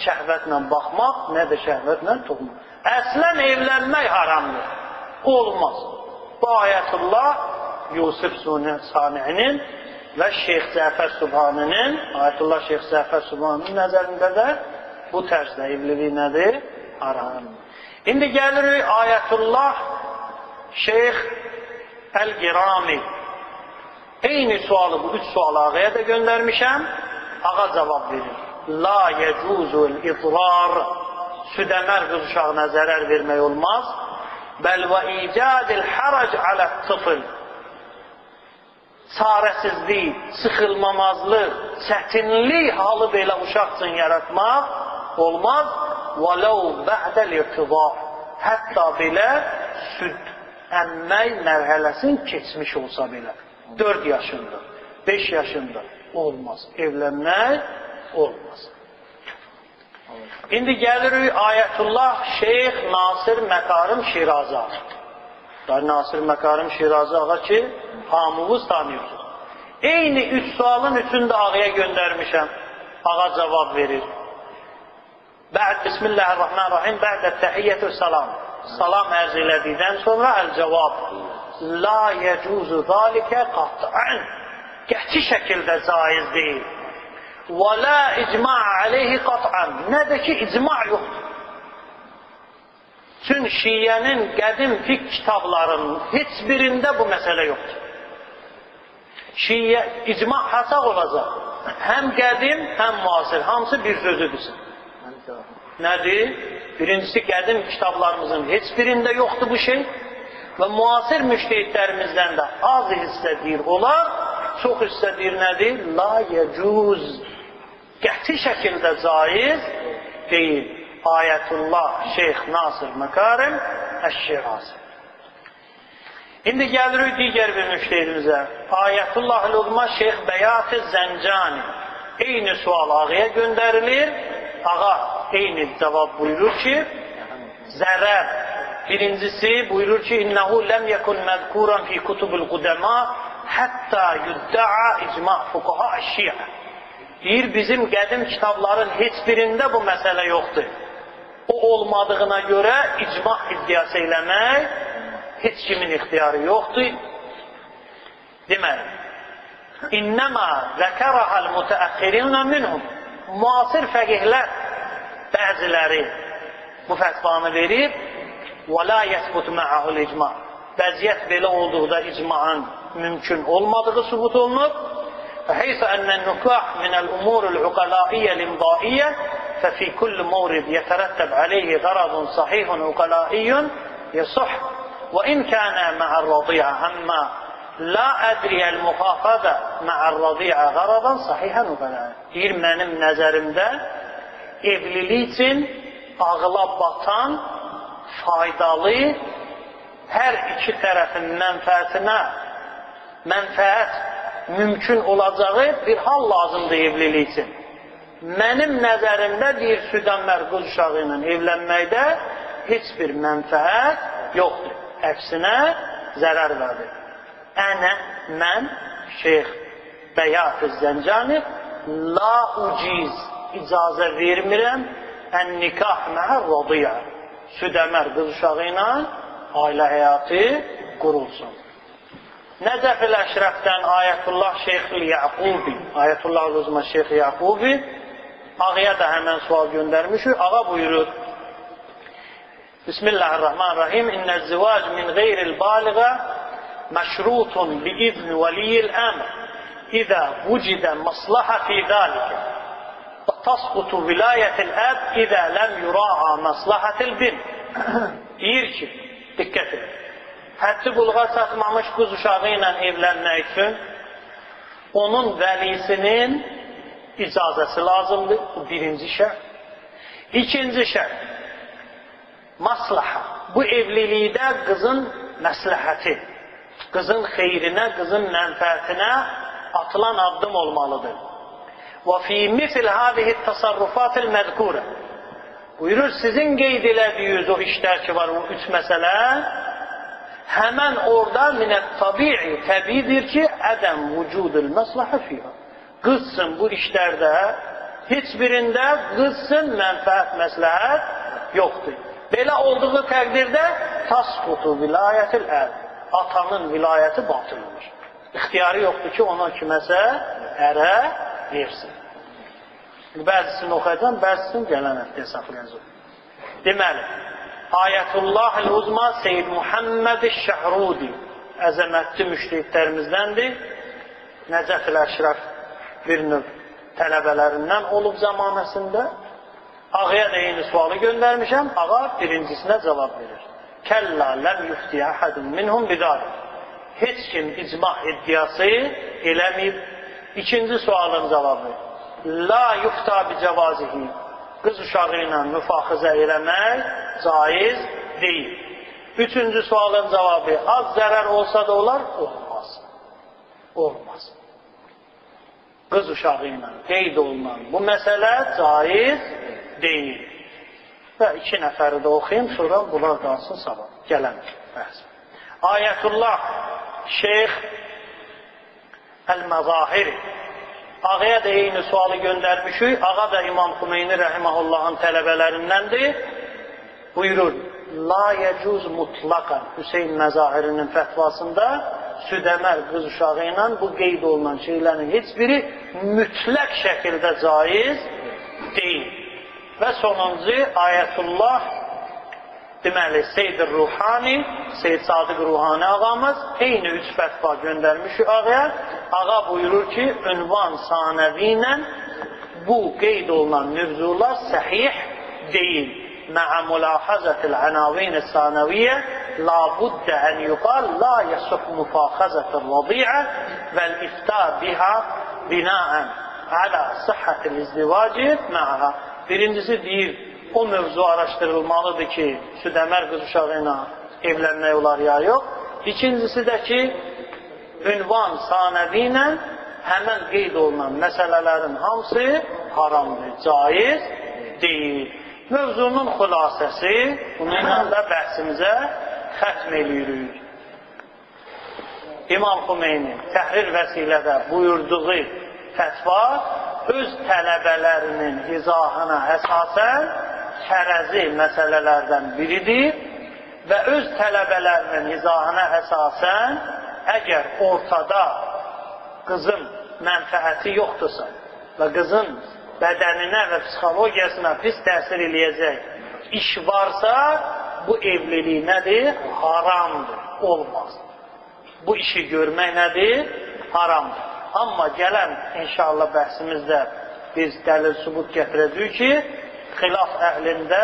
şəhvətlə baxmaq, nə də şəhvətlə toxunmaq. Əslən evlənmək haramdır. Olmaz. Bu Ayətullah Yusuf Sani'nin və Şeyx Cəfər Subhaninin, Ayətullah Şeyx Cəfər Subhaninin nəzərində də bu tərzdə evliliyi nədir? Haram. İndi gəlirik Ayətullah Şeyx Əl-Girami. Eyni sualı, bu üç sualı ağaya da göndərmişəm. Ağa cavab verir. La yecuzul idrar. Südəmər qız uşağına zərər vermək olmaz. Bəl və icadil harac alət tıfıl. Çarəsizlik, sıxılmamazlıq, çətinlik halı belə uşaq üçün yaratmaq olmaz. وَلَوْ بَعْدَ الْاِرْتِضَى. Hətta belə süd əmmək mərhələsin keçmiş olsa belə. 4 yaşında, 5 yaşında olmaz. Evlənmək olmaz. İndi gəlirik Ayətullah Şeyx Nasir Məkarım Şirazi ağa. Nasir Məkarım Şirazi ağa ki, hamımız tanıyorsunuz. Eyni 3 sualın üçünü də ağaya göndərmişəm. Ağa cavab verir. Bismillahirrahmanirrahim. Bə'də təhiyyətü salam. Salam ərz elədikdən sonra əl-cavab. La yecuzu zalikə qat'an. Qəti şəkildə caiz deyil. Və la icma' aleyhi qat'an. Nə də ki, icma' yoxdur. Çünki Şiyyənin qədim fiqh kitablarının heç birində bu məsələ yoxdur. Şiyyə icma' hasaq olacaq. Həm qədim, həm müasir. Hamısı bir sözüdür. Nədir? Birincisi, qədim kitablarımızın heç birində yoxdur bu şey. Və müasir müştehidlərimizdən də az hissə deyir olar, çox hissə deyir nədir? La yecuz. Qəti şəkildə caiz deyil. Ayətullah Şeyx Nasir Məkarim Əş-Şirazi. İndi gəlirik digər bir müştehidimizə. Ayətullah Lüğma Şeyx Bəyat-ı Zəncani. Eyni sual ağaya göndərilir. Ağa eyni cavab buyurur ki, zərər. Birincisi buyurur ki, İnnehu lem yekun məzkuran fi kutubul qudema hətta yudda'a icma' fuqaha əş-şiə. Deyir, bizim qədim kitabların heç birində bu məsələ yoxdur. O olmadığına görə icma' iddiası eləmək heç kimin ixtiyarı yoxdur. Deməli, İnnəmə zəkərəhəl mütəəxxirinə minhum. Müasir fəqihlər bəziləri bu fətvanı verib və la yəsbut məhəhul icma. Vəziyyət belə olduqda icmaın mümkün olmadığı sübut olunub. Fəheysə ənən nükah minəl umurul uqalaiyyə limdaiyyə fəfi kulli murib yətərəttəb aleyhi qaradun sahihun uqalaiyyun yasuh və in kənə mə'ər-radiyə əmmə la ədriyəl müxafədə mə'ər-radiyə qaradan sahihən uqalaiyyən. Deyir, mənim nəzərimdə evlilik üçün ağla batan, faydalı, hər iki tərəfin mənfəət mümkün olacağı bir hal lazımdır evlilik üçün. Mənim nəzərimdə deyir, südəmər qız uşağı ilə evlənməkdə heç bir mənfəət yoxdur. Əksinə zərər verir. Mən Şeyx Bəyat-ı Zəncani la uciz icazə vermirəm ən nikah mə'ər-radiyə. Südəmər qız uşağı ilə ailə həyatı qurulsun. Nəcəf-ül Əşrəfdən Ayətullah Şeyx-ül Yaqubi, Ayətullah Ruzma Şeyx Yaqubi ağaya da həmən sual göndərmişik. Ağa buyurur. Bismillahirrahmanirrahim. İnnəz-zivac min qeyril baliğə məşrutun bi-izni valiyyil əmr İzə vücidə maslaha fi zâlikə. tasqutu vilayətil əb idə ləm yura'a maslahatil bin. Deyir ki, diqqət edin. Həddi buluğa çatmamış qız uşağı ilə evlənmək üçün onun vəlisinin icazəsi lazımdır. Bu birinci şərt. İkinci şərt, maslaha. Bu evlilikdə qızın məsləhəti, qızın xeyrinə, qızın mənfəətinə atılan addım olmalıdır. Və fi misl hadihi tasarrufatil məzkurə. Buyurur, sizin qeyd elədiyiniz o işlər ki var, o üç məsələ, həmən orada minət tabi'i, təbiidir ki, ədəm vücudul məsləhə fiyha. Qızsın bu işlərdə, heç birində qızsın mənfəət, məsləhət yoxdur. Belə olduğu təqdirdə tasqutu vilayətil əb. Atanın vilayəti batıl olur. İxtiyarı yoxdur ki, ona kiməsə ərə versin. Bəzisini oxuyacam, bəzisini gələn həftəyə saxlayacaq. Deməli, Ayətullah el-Uzma Seyyid Muhammed Şəhrudi əzəmətli müşriklərimizdəndir. Nəcəf-ül-Əşrəf bir növ tələbələrindən olub zamanəsində. Ağaya da eyni sualı göndərmişəm. Ağa birincisinə cavab verir. Kəlla ləm yuftiyyə əhədun minhum bidalik. Heç kim icma iddiası eləməyib. İkinci sualın cavabı. La yufta bi cəvazihi. Qız uşağı ilə müfaxizə eləmək caiz deyil. Üçüncü sualın cavabı. Az zərər olsa da olar, olmaz. Olmaz. Qız uşağı ilə qeyd olunan bu məsələ caiz deyil. Və iki nəfəri də oxuyayım, sonra bunlar qalsın sabah. Gələn bəhs. Ayətullah Şeyx Əl-Məzahiri. Ağaya da eyni sualı göndərmişik. Ağa da İmam Xümeyni Rəhiməhullahın tələbələrindəndir. Buyurur, la yəcuz mutlaqan Hüseyin Məzahirinin fətvasında südəmər qız uşağı ilə bu qeyd olunan şeylərin heç biri mütləq şəkildə caiz deyil. Və sonuncu Ayətullah deməli Seyyid Ruhani, Seyyid Sadiq Ruhani ağamız eyni üç fətva göndərmişik ağaya. Ağa buyurur ki, ünvan sanəvi ilə bu qeyd olunan mövzular səhih deyil. Mə'ə mülahazətil ənavin-i sanəviyyə la buddə ən yuqal la yəsuh müfaxəzətil radiyə vəl-iftə biha binaən alə sıhhatil izdivacı mə'ə. Birincisi deyir, o mövzu araşdırılmalıdır ki, südəmər qız uşağı ilə evlənmək olar ya yox. İkincisi də ki, ünvan sanəvi ilə həmən qeyd olunan məsələlərin hamısı haramdır, caiz deyil. Mövzunun xülasəsi, bununla da bəhsimizə xətm edirik. İmam Xümeyni Təhrir vəsilədə buyurduğu fətva öz tələbələrinin izahına əsasən kərəzi məsələlərdən biridir və öz tələbələrinin izahına əsasən əgər ortada qızın mənfəəti yoxdursa və qızın bədəninə və psixologiyasına pis təsir eləyəcək iş varsa, bu evlilik nədir? Haramdır, olmaz. Bu işi görmək nədir? Haramdır. Amma gələn inşallah bəhsimizdə biz dəlil sübut gətirəcəyik ki, xilaf əhlində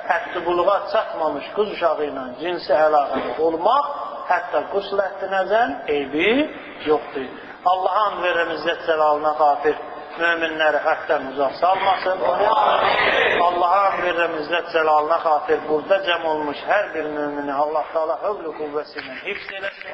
həddi buluğa çatmamış qız uşağı ilə cinsi əlaqədə olmaq hətta qusl əhdinəzən eybi yoxdur. Allah'ın verirəm izzət cəlalına xatir müminləri həkdən uzaq salmasın. Allah'a verirəm izzət cəlalına xatir burada cəm olmuş hər bir mümini Allah Teala hövlü qüvvəsindən hifz eləsin.